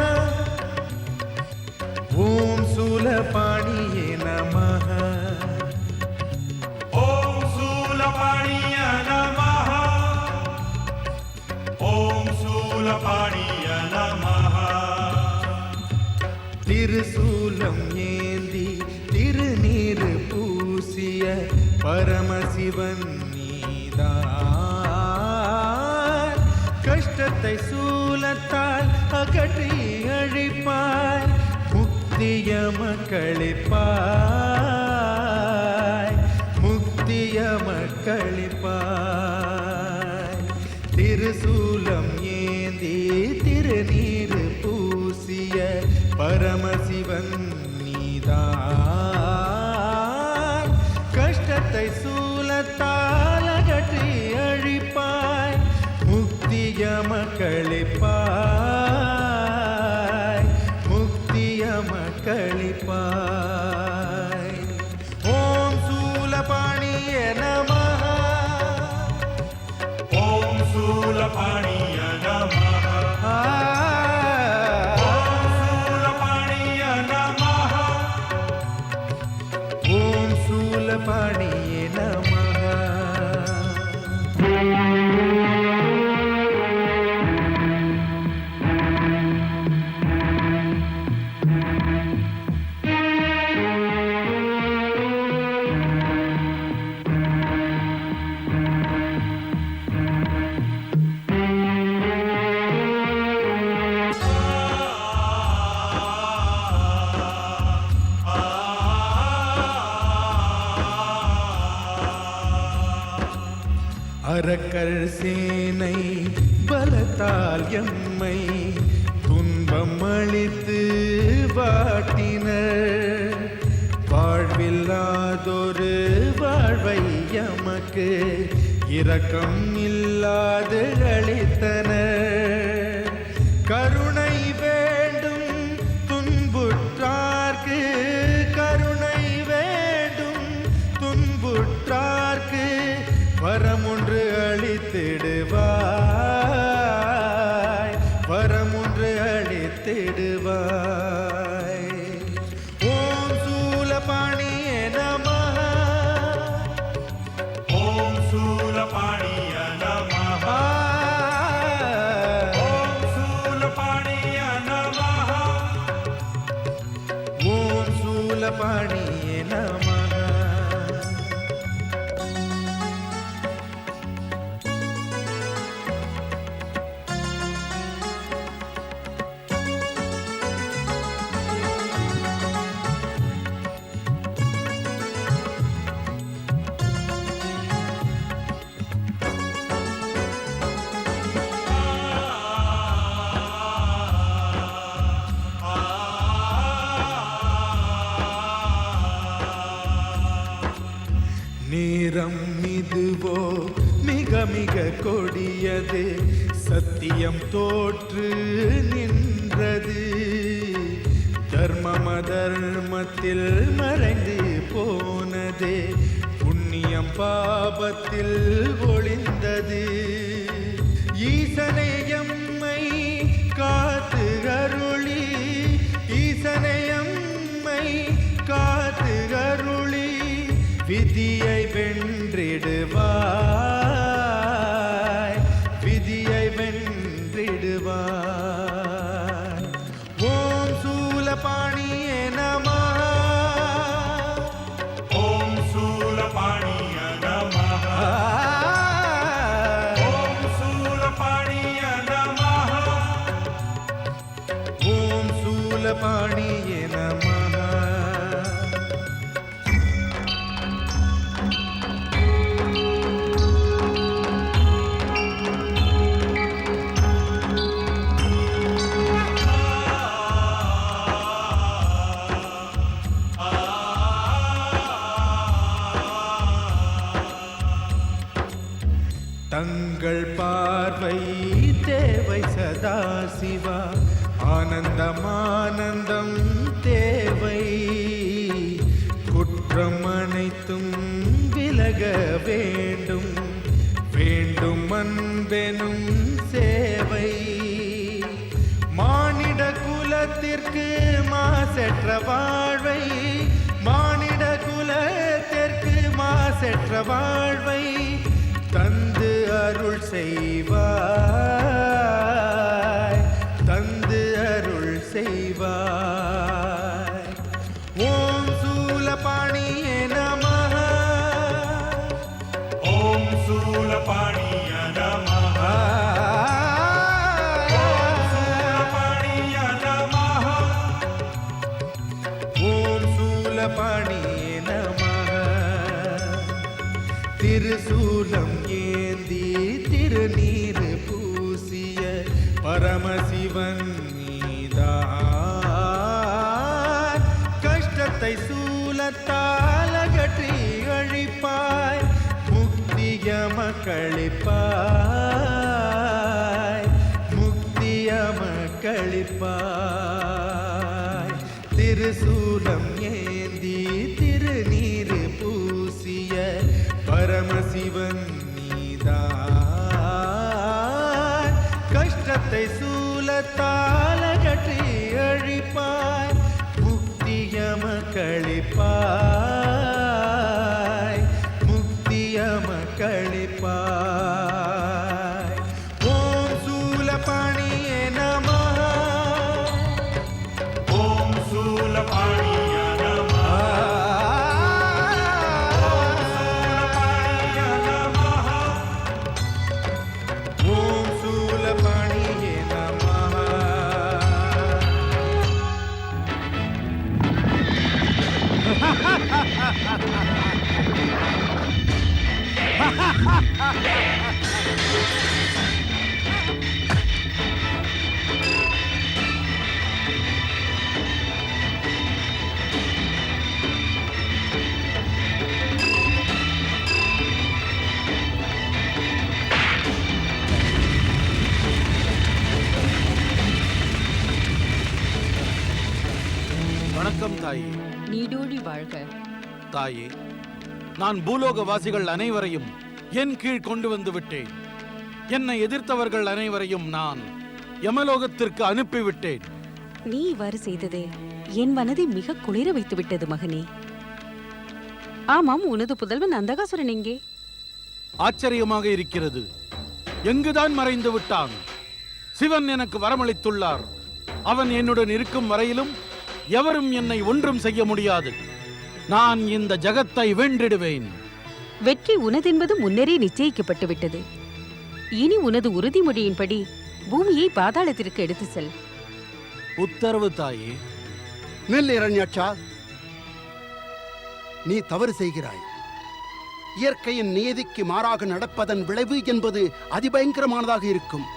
ஓம் சூலபாணியே நமः. ஓம் சூலபாணிய நமः. ஓம் சூலபாணிய நமः. திருசூலம் ஏந்தி திருநீறு பூசிய பரமசிவன் நீதான். கஷ்டத்தை சூலத்தால் அகற்றி அழிப்பாய். முக்தியமக்களிப்பாய். முக்தியமக்களிப்பாய். திருசூலம் ஏந்தி திருநீறு பூசிய பரமசிவன் நீதான். கஷ்டத்தை சூலத்தால் அகற்றி அழிப்பாய். முக்தியமக்களிப்பாய். முக்தியமக்களிப்பாய். ஓம் சூலபாணிய நமः. ஓம் சூலபாணிய நமः. ஓம் சூலபாணிய நமः. ஓம் சூலபாணிய நமः. அரக்கர் சேனை பலத்தால் எம்மை துன்பம் அளித்து வாட்டினர். வாழ்வில்லாதொரு வாழ்வை எமக்கு இரக்கம் இல்லாது அளித்தனர். கருணை வேண்டும் துன்புற்றார்க்கு. கருணை வேண்டும் துன்புற்றார்க்கு. வரமொன்று அளித்திடுவாய். வரமொன்று அளித்திடுவாய். ஓம் சூலபாணியே நமः. ஓம் சூலபாணிய நமः. ஓம் சூலபாணிய நமः. ஓம் சூலபாணிய நமः. மந்திரம் இதுவோ மிக மிக கொடியது, சத்தியம் தோற்று நின்றது. தர்மம் அதர்மத்தில் மறைந்து போனது, புண்ணியம் பாபத்தில் ஒளிந்தது. ஈசனை எம்மை காத்து அருளி, ஈசனை எம்மை காத்து அருளி, விதியை வென்றிடுவாய், விதியை வென்றிடுவாய். ஓம் சூலபாணியே நமः, ஓம் சூலபாணிய நமः, ஓம் சூலபாணிய நமः, ஓம் சூலபாணியே நமः. தங்கள் பார்வை தேவை சதா சிவா, ஆனந்தம் ஆனந்தம் தேவை. குற்றம் அனைத்தும் விலக வேண்டும், வேண்டும் அன்பெனும் சேவை. மானிட குலத்திற்கு மாசற்ற வாழ்வை, மானிட குலத்திற்கு மாசற்ற வாழ்வை தந்து அருள் செய்வாய், தந்து அருள் செய்வாய். ஓம் சூலபாணியே நமः, ஓம் சூலபாணிய நமः, ஓம் சூலபாணிய நமः, ஓம் சூலபாணியே நமः. திருசூலம் ஏந்தி திருநீர் பூசிய பரமசிவன் நீதான், கஷ்டத்தை சூலத்தால் அகற்றி அழிப்பாய், முக்திய மக்களிப்பாய், முக்திய மக்களிப்பாய். திருசூலம் ஏந்தி திருநீர் பூசிய பரமசிவன் நீதான், கஷ்டத்தை சூலத்தால் அகற்றி அழிப்பாய், முக்திய மக்களிப்பாய், முக்திய மக்களிப்பாய். ஓம் சூலபாணியே நமः, ஓம் சூலபாணிய நமः, ஓம் சூலபாணிய நமः, ஓம் சூலபாணியே நமः. வணக்கம் தாயே. நீடோழி வாழ்க. தாயே, நான் பூலோகவாசிகள் அனைவரையும் என் கீழ் கொண்டு வந்து விட்டேன். என்னை எதிர்த்தவர்கள் அனைவரையும் நான் யமலோகத்திற்கு அனுப்பிவிட்டேன். நீ இவ்வாறு செய்தது என் மனதை மிக குளிர வைத்து விட்டது மகனே. ஆமாம், உனது புதல்வன் அந்தகாசுரன் எங்கே? ஆச்சரியமாக இருக்கிறது. எங்குதான் மறைந்து விட்டான்? சிவன் எனக்கு வரமளித்துள்ளார். அவன் என்னுடன் இருக்கும் வரையிலும் எவரும் என்னை ஒன்றும் செய்ய முடியாது. நான் இந்த ஜகத்தை வென்றிடுவேன். வெற்றி உனதென்பது முன்னரே நிச்சயிக்கப்பட்டு விட்டது. இனி உனது உறுதிமொழியின்படி பூமியை பாதாளத்திற்கு எடுத்து செல். உத்தரவு தாயே. நெல் இரண்யாட்சா, நீ தவறு செய்கிறாய். இயற்கையின் நியதிக்கு மாறாக நடப்பதன் விளைவு என்பது அதிபயங்கரமானதாக இருக்கும்.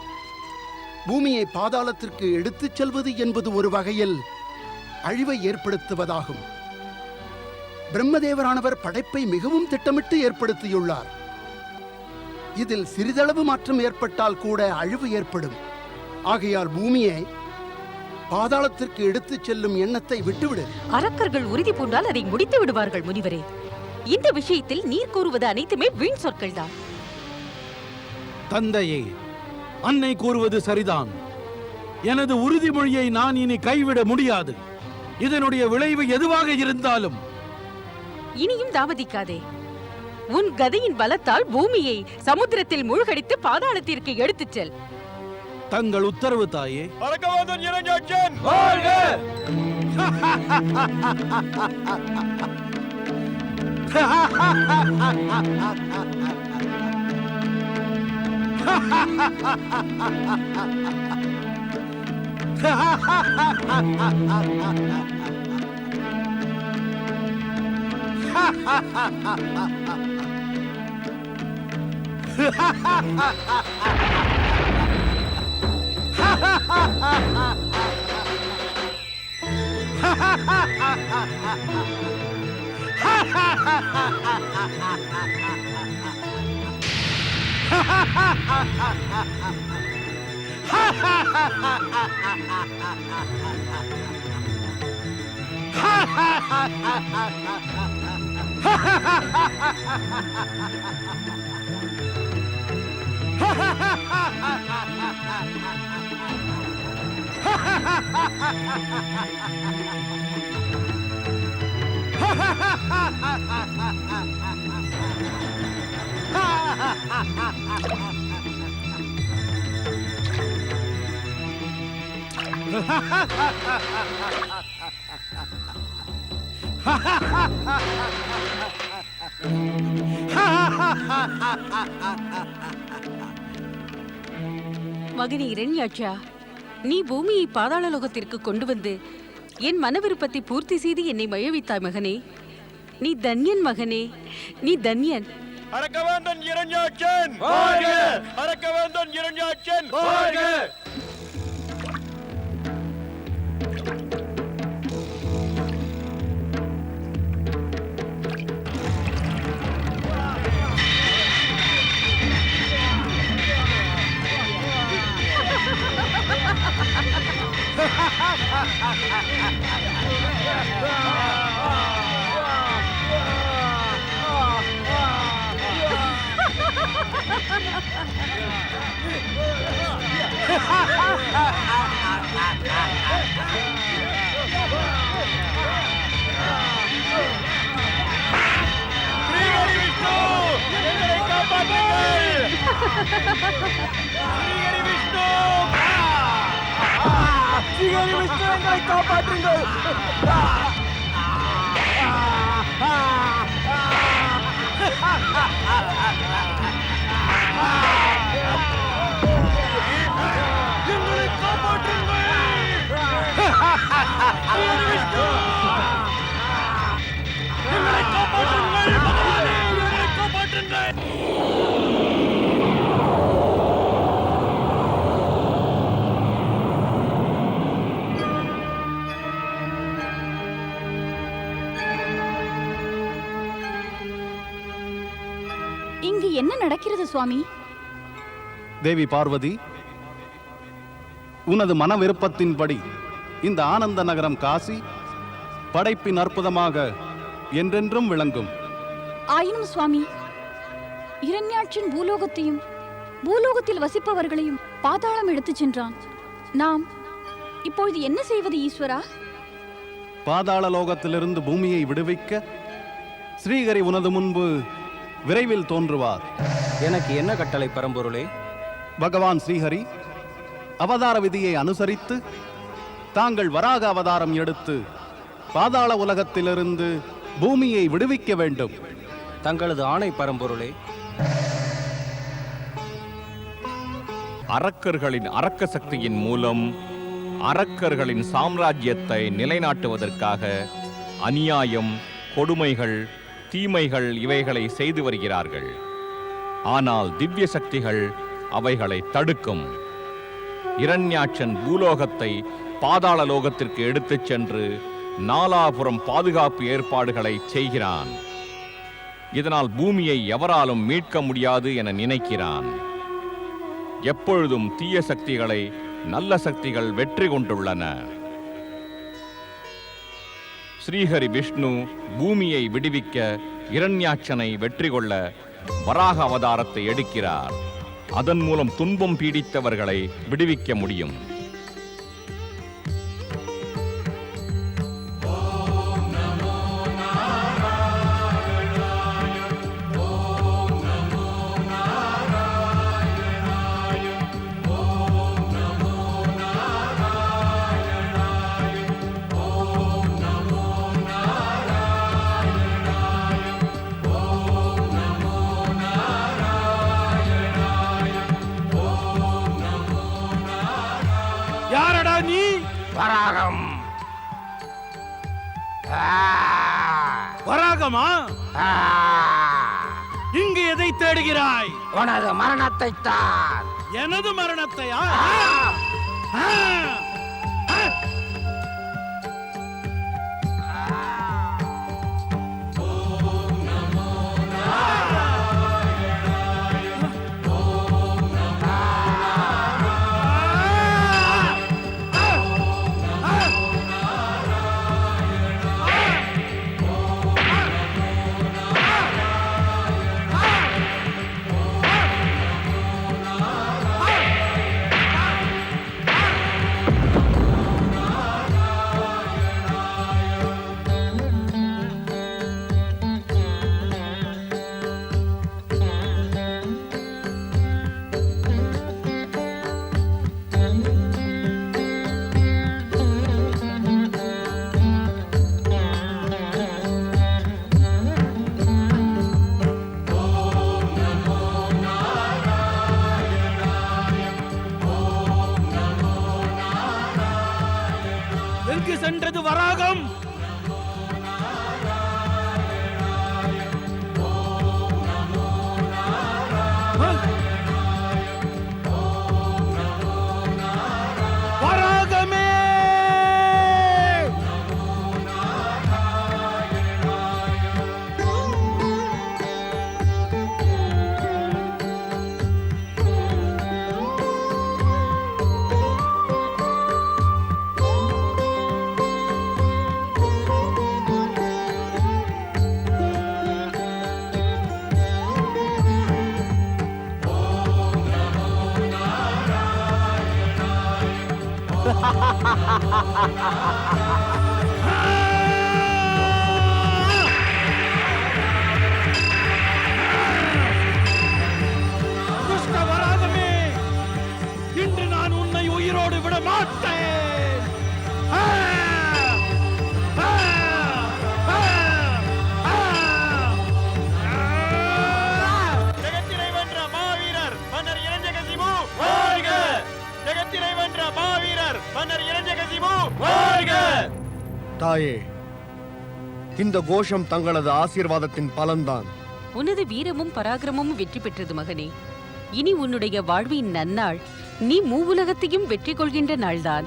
பூமியை பாதாளத்திற்கு எடுத்துச் செல்வது என்பது ஒரு வகையில் அழிவை ஏற்படுத்துவதாகும். பிரம்மதேவரானவர் படைப்பை மிகவும் திட்டமிட்டு ஏற்படுத்தியுள்ளார். இதில் சிறிதளவு மாற்றம் ஏற்பட்டால் கூட அழிவு ஏற்படும். ஆகையால் பூமியை பாதாளத்திற்கு எடுத்துச் செல்லும் எண்ணத்தை விட்டுவிடு. அரக்கர்கள் உறுதி பூண்டால் அதை முடித்து விடுவார்கள் முனிவரே. இந்த விஷயத்தில் நீர் கூறுவது அனைத்துமே வீண் சொற்கள் தான். தந்தையே, அன்னை கூறுவது சரிதான். எனது உறுதிமொழியை நான் இனி கைவிட முடியாது. இதனுடைய விளைவு எதுவாக இருந்தாலும். இனியும் தாமதிக்காதே. உன் கதையின் பலத்தால் பூமியை சமுத்திரத்தில் மூழ்கடித்து பாதாளத்திற்கு எடுத்துச் செல். தங்கள் உத்தரவு தாயே. அரக்கவாதன் இரண்யாட்சன் மகனே இரண்யாட்சா, நீ பூமியை பாதாள லோகத்திற்கு கொண்டு வந்து என் மன விருப்பத்தை பூர்த்தி செய்து என்னை மயவித்தாய் மகனே. நீ தன்யன் மகனே, நீ தன்யன். அரக்கவேந்தன் இரண்யாட்சன் அரக்கவேந்தன் இரண்யாட்சன் எங்களை காப்பாற்றுங்கள். இங்கு என்ன நடக்கிறது சுவாமி? தேவி பார்வதி, உனது மன விருப்பத்தின்படி இந்த ஆனந்த நகரம் காசி படைப்பின் அற்புதமாக என்றென்றும் விளங்கும். ஆயினும் சுவாமி, இரண்யாட்சன் பூலோகத்தையும் பூலோகத்தில் வசிப்பவர்களையும் பாதாளம் எடுத்துச் சென்றான். நாம் இப்பொழுது என்ன செய்வது ஈஸ்வரா? பாதாள லோகத்திலிருந்து பூமியை விடுவிக்க ஸ்ரீஹரி உனது முன்பு விரைவில் தோன்றுவார். எனக்கு என்ன கட்டளை பரம்பொருளே? பகவான் ஸ்ரீஹரி அவதார விதியை அனுசரித்து தாங்கள் வராக அவதாரம் எடுத்து பாதாள உலகத்திலிருந்து பூமியை விடுவிக்க வேண்டும். தங்களது ஆணை பரம்பொருளே. அரக்கர்களின் அரக்க சக்தியின் மூலம் அரக்கர்களின் சாம்ராஜ்யத்தை நிலைநாட்டுவதற்காக அநியாயம், கொடுமைகள், தீமைகள் இவைகளை செய்து வருகிறார்கள். ஆனால் திவ்ய சக்திகள் அவைகளை தடுக்கும். இரண்யாட்சன் பூலோகத்தை பாதாள லோகத்திற்கு எடுத்துச் சென்று நாலாபுரம் பாதுகாப்பு ஏற்பாடுகளை செய்கிறான். இதனால் பூமியை எவராலும் மீட்க முடியாது என நினைக்கிறான். எப்பொழுதும் தீய சக்திகளை நல்ல சக்திகள் வெற்றி கொண்டுள்ளன. ஸ்ரீஹரி விஷ்ணு பூமியை விடுவிக்க இரண்யாட்சனை வெற்றி கொள்ள வராக அவதாரத்தை எடுக்கிறார். அதன் மூலம் துன்பம் பீடித்தவர்களை விடுவிக்க முடியும். யாரடா நீ? வராகம். வராகமா? இங்கு எதை தேடுகிறாய்? உனது மரணத்தை தான். எனது மரணத்தையா? எங்கு சென்றது வராகம்? வராகமே! துஷ்ட வராகமே! இன்று நான் உன்னை உயிரோடு விட மாட்டேன். ஜெகத்தினை வென்ற மாவீரர் மன்னர் இரண்யகசிபு வாழ்க! ஜெகத்தினை வென்ற மாவீரர் மன்னர் இரண்யகசிபு வாழ்க! தாயே, இந்த கோஷம் தங்களது ஆசீர்வாதத்தின் பலன்தான். உனது வீரமும் பராக்கிரமும் வெற்றி பெற்றது மகனே. இனி உன்னுடைய வாழ்வின் நன்னாள் நீ மூவுலகத்தையும் வெற்றி கொள்கின்ற நாள்தான்.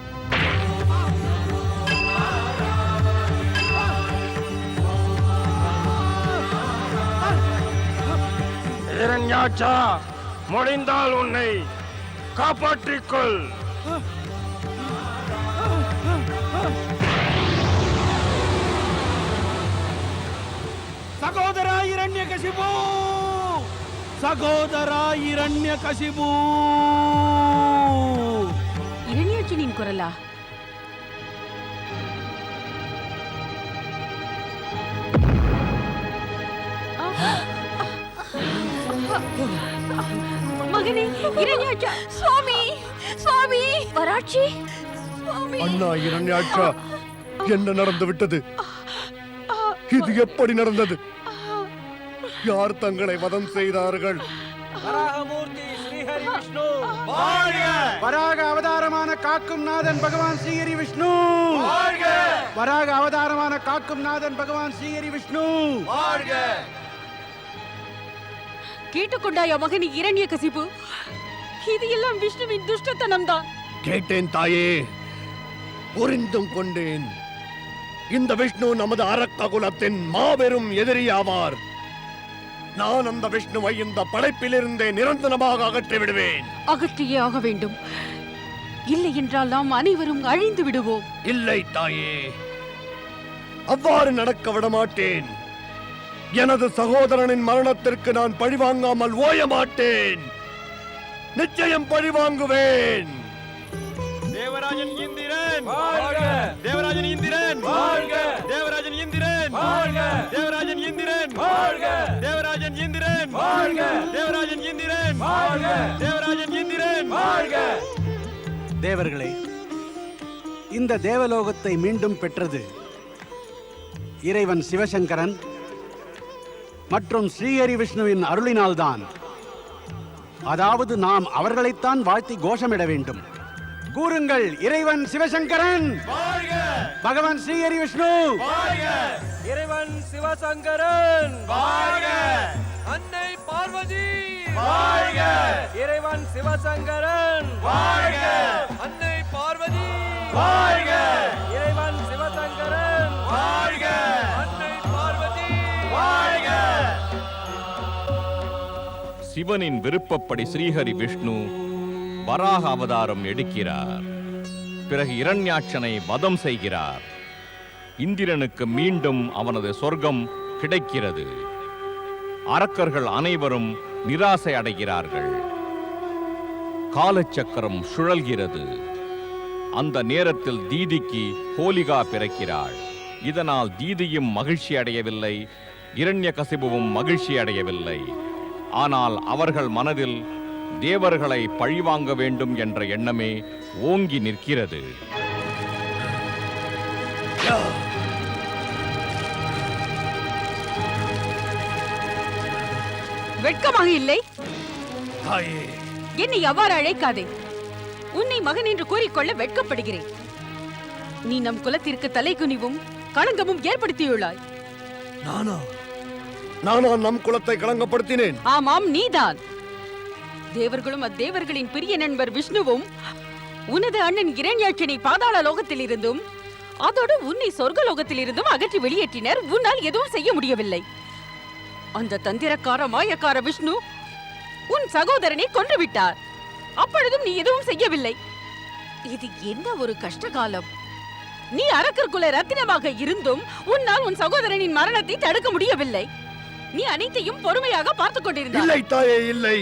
இரண்யாட்சா, முடிந்தால் உன்னை காப்பாற்றிக்கொள். சகோதரா இரண்யகசிபு! சகோதரா இரண்யகசிபு! இரண்யாட்சனின் குரலா? மகனே இரண்யாட்சா! சுவாமி! சுவாமி! வராட்சி! அண்ணா இரண்யாட்சா, என்ன நடந்து விட்டது? இது எப்படி நடந்தது? யார் தங்களை வதம் செய்தார்கள்? வராகமூர்த்தி ஸ்ரீஹரி விஷ்ணு வாழ்க! வராக அவதாரமான காக்கும் நாதன் பகவான் ஸ்ரீஹரி விஷ்ணு வாழ்க! வராக அவதாரமான காக்கும் நாதன் பகவான் ஸ்ரீஹரி விஷ்ணு வாழ்க! கேட்டுக்கொண்டாயா மகனே இரண்யகசிபு? இது எல்லாம் விஷ்ணுவின் துஷ்டத்தனம்தான். கேட்டேன் தாயே, புரிந்தும் கொண்டேன். இந்த விஷ்ணு நமது அரக்க குலத்தின் மாபெரும் எதிரியாவார். நான் அந்த விஷ்ணுவை இந்த படைப்பிலிருந்தே நிரந்தரமாக அகற்றி விடுவேன். அகற்றியே ஆக வேண்டும். இல்லை என்றால் நாம் அனைவரும் அழிந்து விடுவோம். இல்லை தாயே, அவ்வாறு நடக்க விடமாட்டேன். எனது சகோதரனின் மரணத்திற்கு நான் பழிவாங்காமல் ஓய மாட்டேன். நிச்சயம் பழிவாங்குவேன். தேவராஜன் இந்திரன் வாழ்க! தேவராஜன் இந்திரன் வாழ்க! தேவராஜன் இந்திரன் வாழ்க! தேவராஜன் இந்திரன் வாழ்க! தேவராஜன் இந்திரன் வாழ்க! தேவராஜன் இந்திரன் வாழ்க! தேவராஜன் இந்திரன் வாழ்க! தேவர்களே, இந்த தேவலோகத்தை மீண்டும் பெற்றது இறைவன் சிவசங்கரன் மற்றும் ஸ்ரீஹரி விஷ்ணுவின் அருளினால்தான். அதாவது நாம் அவர்களைத்தான் வாழ்த்தி கோஷமிட வேண்டும். கூறுங்கள், இறைவன் சிவசங்கரன் வாழ்க! பகவான் ஸ்ரீஹரி விஷ்ணு வாழ்க! இறைவன் சிவசங்கரன் வாழ்க! அன்னை பார்வதி வாழ்க! இறைவன் சிவசங்கரன் வாழ்க! அன்னை பார்வதி வாழ்க! இறைவன் சிவசங்கரன் வாழ்க! அன்னை பார்வதி வாழ்க! சிவனின் விருப்பப்படி ஸ்ரீஹரி விஷ்ணு வராக அவதாரம் எடுக்கிறார். பிறகு இரண்யாட்சனை வதம் செய்கிறார். இந்திரனுக்கு மீண்டும் அவனது சொர்க்கம் கிடைக்கிறது. அரக்கர்கள் அனைவரும் நிராசை அடைகிறார்கள். காலச்சக்கரம் சுழல்கிறது. அந்த நேரத்தில் தீதிக்கு ஹோலிகா பிறக்கிறாள். இதனால் தீதியும் மகிழ்ச்சி அடையவில்லை, இரண்யகசிபுவும் மகிழ்ச்சி அடையவில்லை. ஆனால் அவர்கள் மனதில் தேவர்களை பழிவாங்க வேண்டும் என்ற எண்ணமே ஓங்கி நிற்கிறது. வெட்கமாக இல்லை? தாயே, என்னை அவ்வாறு அழைக்காதே. உன்னை மகன் என்று கூறிக்கொள்ள வெட்கப்படுகிறேன். நீ நம் குலத்திற்கு தலைகுனிவும் களங்கமும் ஏற்படுத்தியுள்ளாய். நானா நம் குலத்தை களங்கப்படுத்தினேன்? ஆமாம், நீதான். தேவர்களும் அத்தேவர்களின் பிரிய நண்பர் விஷ்ணுவும் உனது அண்ணன் இரண்யாட்சனை பாதாள லோகத்தில் இருந்தும் அதோடு உன்னை சொர்க்க லோகத்தில் இருந்தும் அகற்றி வெளியேற்றினர். உன்னால் எதுவும் செய்ய முடியவில்லை. அந்த தந்திரக்கார மாயக்கார விஷ்ணு உன் சகோதரனை கொன்று விட்டார். அப்பொழுதும் நீ எதுவும் செய்யவில்லை. இது என்ன ஒரு கஷ்ட காலம். நீ அரக்கர் குல ரத்தினமாக இருந்தும் உன்னால் உன் சகோதரனின் மரணத்தை தடுக்க முடியவில்லை. நீ அனைத்தையும் பொறுமையாக பார்த்துக் கொண்டிருந்தாய். இல்லை தாயே, இல்லை.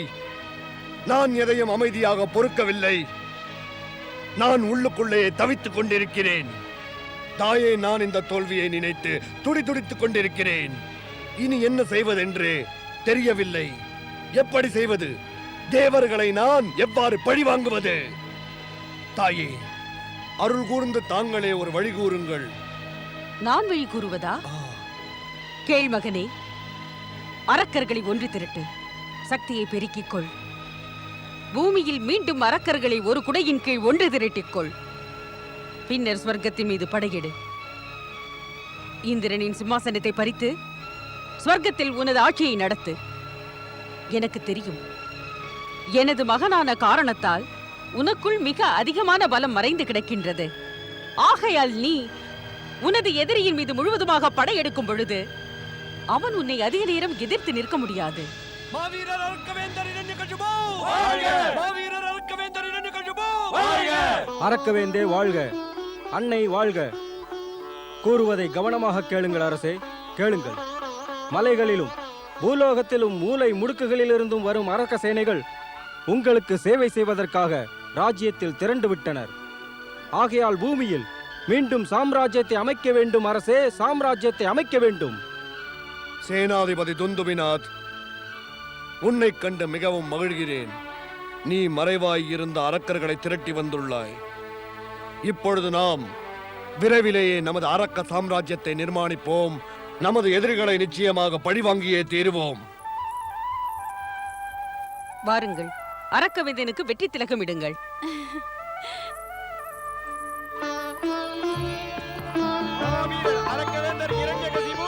நான் எதையும் அமைதியாக பொறுக்கவில்லை. நான் உள்ளுக்குள்ளே தவித்துக் கொண்டிருக்கிறேன். தாயே, நான் இந்த தோல்வியை நினைத்து துடிதுடித்துக் கொண்டிருக்கிறேன். இனி என்ன செய்வதென்று தெரியவில்லை. எப்படி செய்வது? தேவர்களை நான் எவ்வாறு பழி வாங்குவது? தாயே, அருள் கூர்ந்து தாங்களே ஒரு வழி கூறுங்கள். நான் வழி கூறுவதா? கேள் மகனே, அரக்கர்களை ஒன்று திரட்டு, சக்தியை பெருக்கிக் கொள். பூமியில் மீண்டும் அரக்கர்களை ஒரு குடையின் கீழ் ஒன்று திரட்டிக்கொள். பின்னர் ஸ்வர்க்கத்தின் மீது படையெடு. இந்திரனின் சிம்மாசனத்தை பறித்து ஸ்வர்க்கத்தில் உனது ஆட்சியை நடத்து. எனக்கு தெரியும், எனது மகனான காரணத்தால் உனக்குள் மிக அதிகமான பலம் மறைந்து கிடக்கின்றது. ஆகையால் நீ உனது எதிரியின் மீது முழுவதுமாக படையெடுக்கும் பொழுது அவன் உன்னை அதிக நேரம் எதிர்த்து நிற்க முடியாது. மாவீரர் அரக்கவேந்தர் இரண்யகசிபு வாழ்க! மாவீரர் அரக்கவேந்தர் இரண்யகசிபு வாழ்க! அரக்கவேந்தே வாழ்க! அன்னை வாழ்க! கூறுவதை கவனமாக கேளுங்கள் அரசே, கேளுங்கள். மலைகளிலும் பூலோகத்திலும் மூலை முடுக்குகளிலிருந்தும் வரும் அரக்க சேனைகள் உங்களுக்கு சேவை செய்வதற்காக ராஜ்யத்தில் திரண்டு விட்டனர். ஆகையால் பூமியில் மீண்டும் சாம்ராஜ்யத்தை அமைக்க வேண்டும் அரசே, சாம்ராஜ்யத்தை அமைக்க வேண்டும். சேனாதிபதி துந்துபிநாத், உன்னை கண்டு மிகவும் மகிழ்கிறேன். நீ மறைவாய் இருந்த அரக்கர்களை திரட்டி வந்துள்ளாய். இப்பொழுது நாம் விரைவிலேயே நமது அரக்க சாம்ராஜ்யத்தை நிர்மாணிப்போம். நமது எதிரிகளை நிச்சயமாக பழிவாங்கியே தீருவோம். வாருங்கள், அரக்கவேந்தனுக்கு வெற்றி திலகமிடுங்கள். அரக்கவேந்தர் இரண்யகசிபு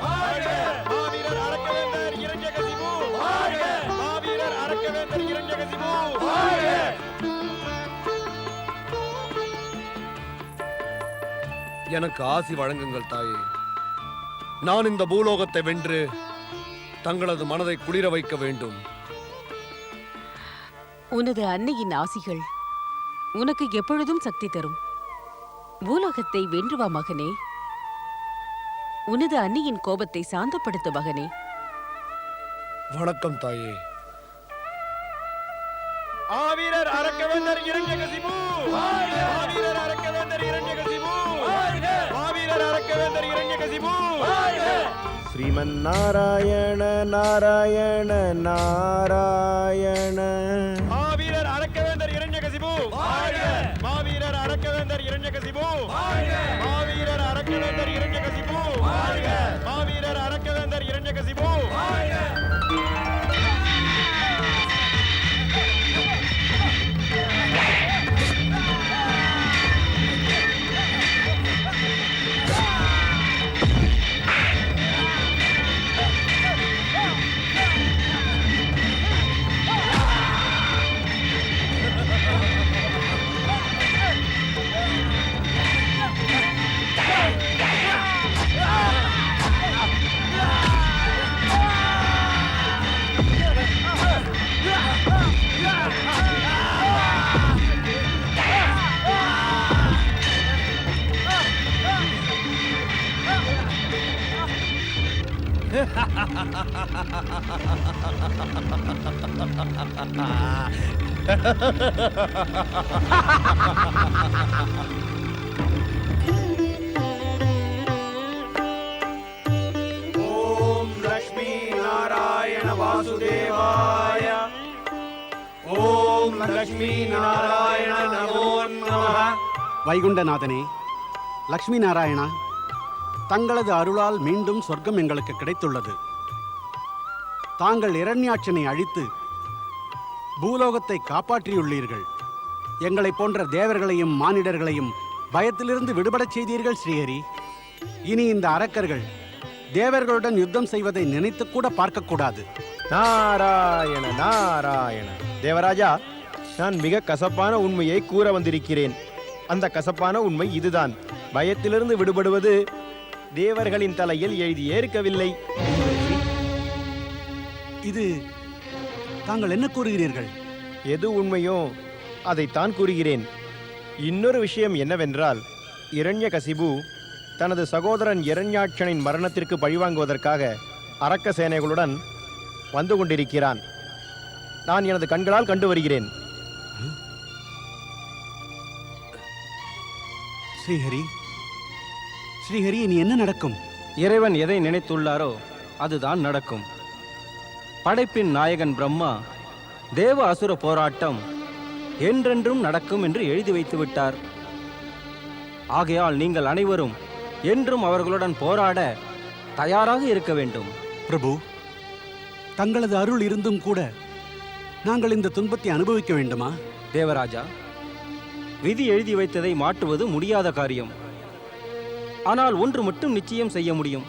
வாழ்க! மாவீரர் அரக்கவேந்தர் இரண்யகசிபு வாழ்க! மாவீரர் அரக்கவேந்தர் இரண்யகசிபு வாழ்க! எனக்கு ஆசி வழங்குங்கள் தாயே. நான் இந்த பூலோகத்தை வென்று தங்களது மனதை குளிர வைக்க வேண்டும். உனது அன்னையின் ஆசிகள் உனக்கு எப்பொழுதும் சக்தி தரும். பூலோகத்தை வென்று வா மகனே. உனது அன்னையின் கோபத்தை சாந்தப்படுத்த மகனே. வணக்கம் தாயே. ஆவீரர் அரக்கவேந்தர் இரண்யகசிபு வாழ்க! ஆவீரர் அரக்கவேந்தர் இரண்யகசிபு வாழ்க! ஆவீரர் அரக்கவேந்தர் இரண்யகசிபு வாழ்க! ஸ்ரீமன் நாராயண நாராயண நாராயண. ஆவீரர் அரக்கவேந்தர் இரண்யகசிபு வாழ்க! மாவீரர் அரக்கவேந்தர் இரண்யகசிபு வாழ்க! மாவீரர் அரக்கவேந்தர் இரண்யகசிபு வாழ்க! மாவீரர் அரக்கவேந்தர் இரண்யகசிபு வாழ்க! ஓம் லக்ஷ்மி நாராயண வாசுதேவாய. ஓம் லக்ஷ்மி நாராயண நமோ நமः. வைகுண்டநாதனே, லக்ஷ்மி நாராயணா, தங்களது அருளால் மீண்டும் சொர்க்கம் எங்களுக்கு கிடைத்துள்ளது. தாங்கள் இரண்யாட்சனை அழித்து பூலோகத்தை காப்பாற்றியுள்ளீர்கள். எங்களைப் போன்ற தேவர்களையும் மானிடர்களையும் பயத்திலிருந்து விடுபடச் செய்தீர்கள் ஸ்ரீஹரி. இனி இந்த அரக்கர்கள் தேவர்களுடன் யுத்தம் செய்வதை நினைத்து கூட பார்க்கக்கூடாது. நாராயண நாராயண. தேவராஜா, நான் மிக கசப்பான உண்மையை கூற வந்திருக்கிறேன். அந்த கசப்பான உண்மை இதுதான். பயத்திலிருந்து விடுபடுவது தேவர்களின் தலையில் எழுதி ஏற்கவில்லை. இது தாங்கள் என்ன கூறுகிறீர்கள்? எது உண்மையோ அதைத்தான் கூறுகிறேன். இன்னொரு விஷயம் என்னவென்றால், இரண்யகசிபு தனது சகோதரன் இரண்யாட்சனின் மரணத்திற்கு பழிவாங்குவதற்காக அரக்க சேனைகளுடன் வந்து கொண்டிருக்கிறான். நான் எனது கண்களால் கண்டு வருகிறேன். ஸ்ரீஹரி, ஸ்ரீஹரி, இனி என்ன நடக்கும்? இறைவன் எதை நினைத்துள்ளாரோ அதுதான் நடக்கும். படைப்பின் நாயகன் பிரம்மா தேவ அசுர போராட்டம் என்றென்றும் நடக்கும் என்று எழுதி வைத்து விட்டார். ஆகையால் நீங்கள் அனைவரும் என்றும் அவர்களுடன் போராட தயாராக இருக்க வேண்டும். பிரபு, தங்களது அருள் இருந்தும் கூட நாங்கள் இந்த துன்பத்தை அனுபவிக்க வேண்டுமா? தேவராஜா, விதி எழுதி வைத்ததை மாற்றுவது முடியாத காரியம். ஆனால் ஒன்று மட்டும் நிச்சயம் செய்ய முடியும்.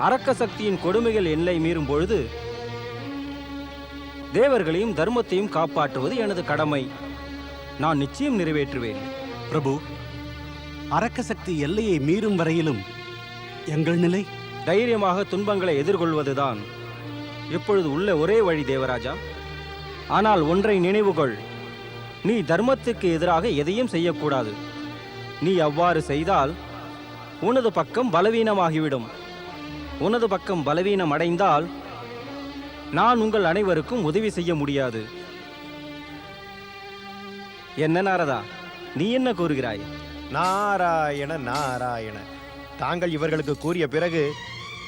அரக்க சக்தியின் கொடுமைகள் எல்லை மீறும் பொழுது தேவர்களையும் தர்மத்தையும் காப்பாற்றுவது எனது கடமை. நான் நிச்சயம் நிறைவேற்றுவேன். பிரபு, அரக்க சக்தி எல்லையை மீறும் வரையிலும் எங்கள் நிலை? தைரியமாக துன்பங்களை எதிர்கொள்வதுதான் இப்பொழுது உள்ள ஒரே வழி தேவராஜா. ஆனால் ஒன்றை நினைவுகொள், நீ தர்மத்துக்கு எதிராக எதையும் செய்யக்கூடாது. நீ அவ்வாறு செய்தால் உனது பக்கம் பலவீனமாகிவிடும். உனது பக்கம் பலவீனம் அடைந்தால் நான் உங்கள் அனைவருக்கும் உதவி செய்ய முடியாது. என்ன நாரதா, நீ என்ன கூறுகிறாய்? நாராயண நாராயண. தாங்கள் இவர்களுக்கு கூறிய பிறகு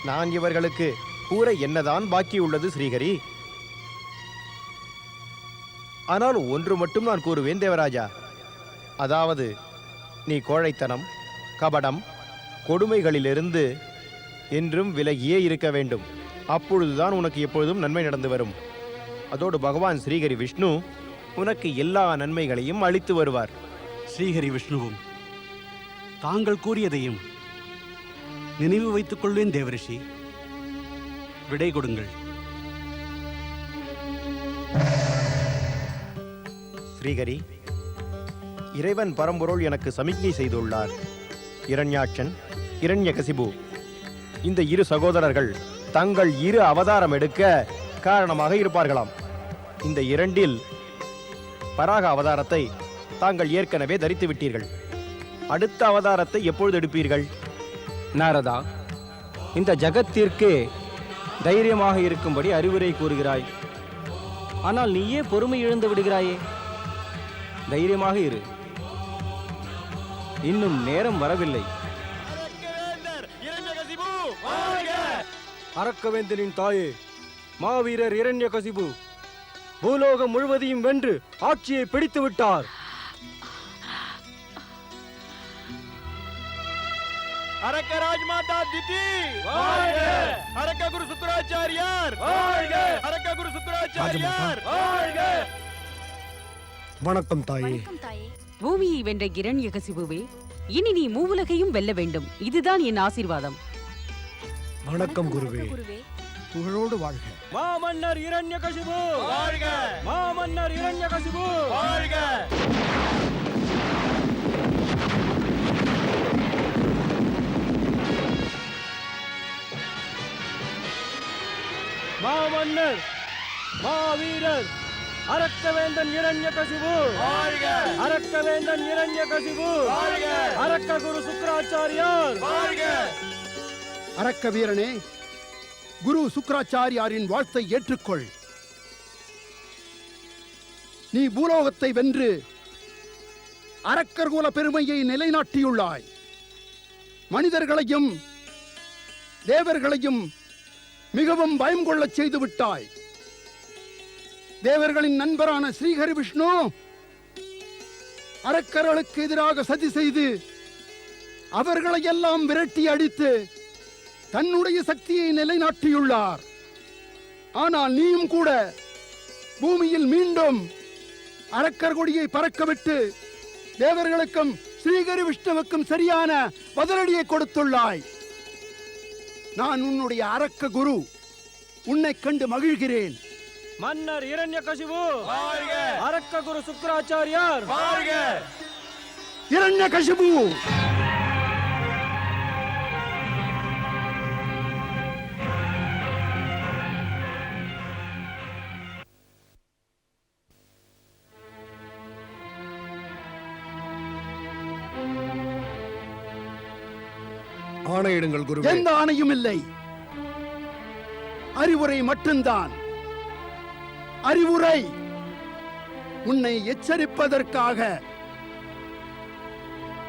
நான் இவர்களுக்கு கூற என்னதான் பாக்கி உள்ளது ஸ்ரீஹரி? ஆனால் ஒன்று மட்டும் நான் கூறுவேன் தேவராஜா. அதாவது, நீ கோழைத்தனம், கபடம், கொடுமைகளிலிருந்து என்றும் விலகியே இருக்க வேண்டும். அப்பொழுதுதான் உனக்கு எப்பொழுதும் நன்மை நடந்து வரும். அதோடு பகவான் ஸ்ரீஹரி விஷ்ணு உனக்கு எல்லா நன்மைகளையும் அளித்து வருவார். ஸ்ரீஹரி விஷ்ணுவும் தாங்கள் கூறியதையும் நினைவு வைத்துக் கொள்வேன் தேவரிஷி. விடை கொடுங்கள். ஸ்ரீஹரி, இறைவன் பரம்பொருள் எனக்கு சமிக்ஞை செய்துள்ளார். இரண்யாட்சன், இரண்யகசிபு இந்த இரு சகோதரர்கள் தங்கள் இரு அவதாரம் எடுக்க காரணமாக இருப்பார்களாம். இந்த இரண்டில் பராக அவதாரத்தை தாங்கள் ஏற்கனவே தரித்து விட்டீர்கள். அடுத்த அவதாரத்தை எப்பொழுது எடுப்பீர்கள்? நாரதா, இந்த ஜகத்திற்கு தைரியமாக இருக்கும்படி அறிவுரை கூறுகிறாய். ஆனால் நீயே பொறுமை இழந்து விடுகிறாயே. தைரியமாக இரு, இன்னும் நேரம் வரவில்லை. அரக்கவேந்தனின் தாயே, மாவீரர் இரண்யகசிபு பூலோகம் முழுவதையும் வென்று ஆட்சியை பிடித்து விட்டார். அரக்க ராஜ்மாதா திதி வாழ்க! அரக்க குரு சுக்கராச்சாரியார் வாழ்க! அரக்க குரு சுக்கராச்சாரியார் வாழ்க! வணக்கம் தாயே. பூமியை வென்ற இரண்யகசிபுவே, இனி நீ மூவுலகையும் வெல்ல வேண்டும். இதுதான் என் ஆசீர்வாதம். வணக்கம் குருவே. புகழோடு வாழ்க. மாமன்னர் இரண்யகசிபு வாழ்க! மாமன்னர் இரண்யகசிபு வாழ்க! மாமன்னர் மாவீரர் அரக்கவேந்தன் இரண்யகசிபு வாழ்க! அரக்கவேந்தன் இரண்யகசிபு வாழ்க! அரக்க குரு சுக்கராச்சாரியார் வாழ்க! அரக்க வீரனே, குரு சுக்கராச்சாரியாரின் வாழ்த்தை ஏற்றுக்கொள். நீ பூலோகத்தை வென்று அரக்கர் குல பெருமையை நிலைநாட்டியுள்ளாய். மனிதர்களையும் தேவர்களையும் மிகவும் பயம் கொள்ளச் செய்து விட்டாய். தேவர்களின் நண்பரான ஸ்ரீஹரி விஷ்ணு அரக்கர்களுக்கு எதிராக சதி செய்து அவர்களை எல்லாம் விரட்டி அடித்து தன்னுடைய சக்தியை நிலைநாட்டியுள்ளார். ஆனால் நீயும் கூட பூமியில் மீண்டும் அரக்கர் கொடியை பறக்கவிட்டு தேவர்களுக்கும் ஸ்ரீஹரி விஷ்ணுவுக்கும் சரியான பதிலடியை கொடுத்துள்ளாய். நான் உன்னுடைய அரக்க குரு, உன்னை கண்டு மகிழ்கிறேன். மன்னர் இரண்யகசிபு வாழ்க! அரக்க குரு சுக்கராச்சாரியார் வாழ்க! இரண்யகசிபு ஆணையிடுங்கள் குருவே. எந்த ஆணையும் இல்லை, அறிவுரை மட்டும்தான். அறிவுரை உன்னை எச்சரிப்பதற்காக.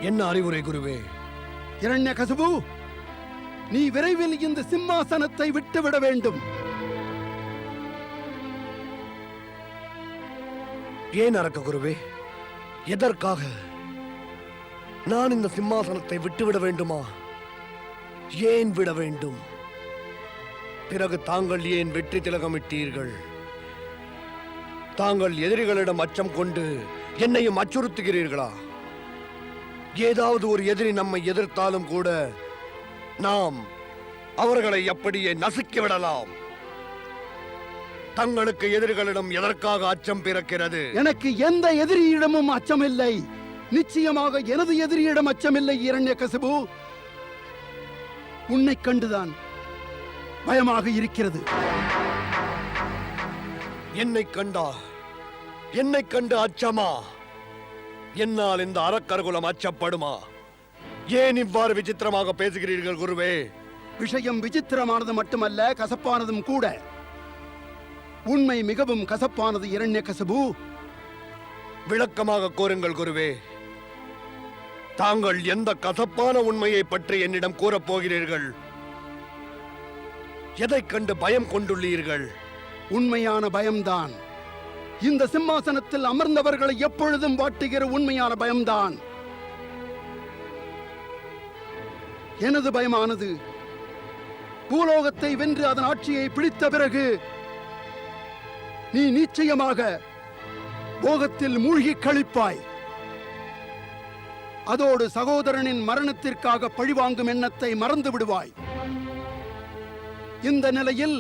என்ன அறிவுரை குருவே? இரண்யகசிபு, நீ விரைவில் இந்த சிம்மாசனத்தை விட்டுவிட வேண்டும். ஏன் அரக்க குருவே? எதற்காக நான் இந்த சிம்மாசனத்தை விட்டுவிட வேண்டுமா? ஏன் விட வேண்டும்? பிறகு தாங்கள் ஏன் வெற்றி திலகமிட்டீர்கள்? தாங்கள் எதிரிகளிடம் அச்சம் கொண்டு என்னையும் அச்சுறுத்துகிறீர்களா? ஏதாவது ஒரு எதிரி நம்மை எதிர்த்தாலும் கூட நாம் அவர்களை அப்படியே நசுக்கி விடலாம். தங்களுக்கு எதிரிகளிடம் எதற்காக அச்சம் பிறக்கிறது? எனக்கு எந்த எதிரியிடமும் அச்சமில்லை. நிச்சயமாக எனது எதிரியிடம் அச்சமில்லை. இரண்யகசிபு, உன்னை கண்டுதான் பயமாக இருக்கிறது. என்னை கண்டா? என்னை கண்டு அச்சமா? என்னால் இந்த அரக்கர்குலம் அச்சப்படுமா? ஏன் இவ்வாறு விசித்திரமாக பேசுகிறீர்கள் குருவே? விஷயம் விசித்திரமானது மட்டுமல்ல, கசப்பானதும் கூட. உண்மை மிகவும் கசப்பானது இரண்யகசிபு. விளக்கமாக கூறுங்கள் குருவே. தாங்கள் எந்த கசப்பான உண்மையை பற்றி என்னிடம் கூறப் போகிறீர்கள்? எதைக் கண்டு பயம் கொண்டுள்ளீர்கள்? உண்மையான பயம்தான். இந்த சிம்மாசனத்தில் அமர்ந்தவர்களை எப்பொழுதும் வாட்டுகிற உண்மையான பயம்தான். எனது பயமானது பூலோகத்தை வென்று அதன் ஆட்சியை பிடித்த பிறகு நீ நிச்சயமாக போகத்தில் மூழ்கி கழிப்பாய். அதோடு சகோதரனின் மரணத்திற்காக பழிவாங்கும் எண்ணத்தை மறந்து விடுவாய். இந்த நிலையில்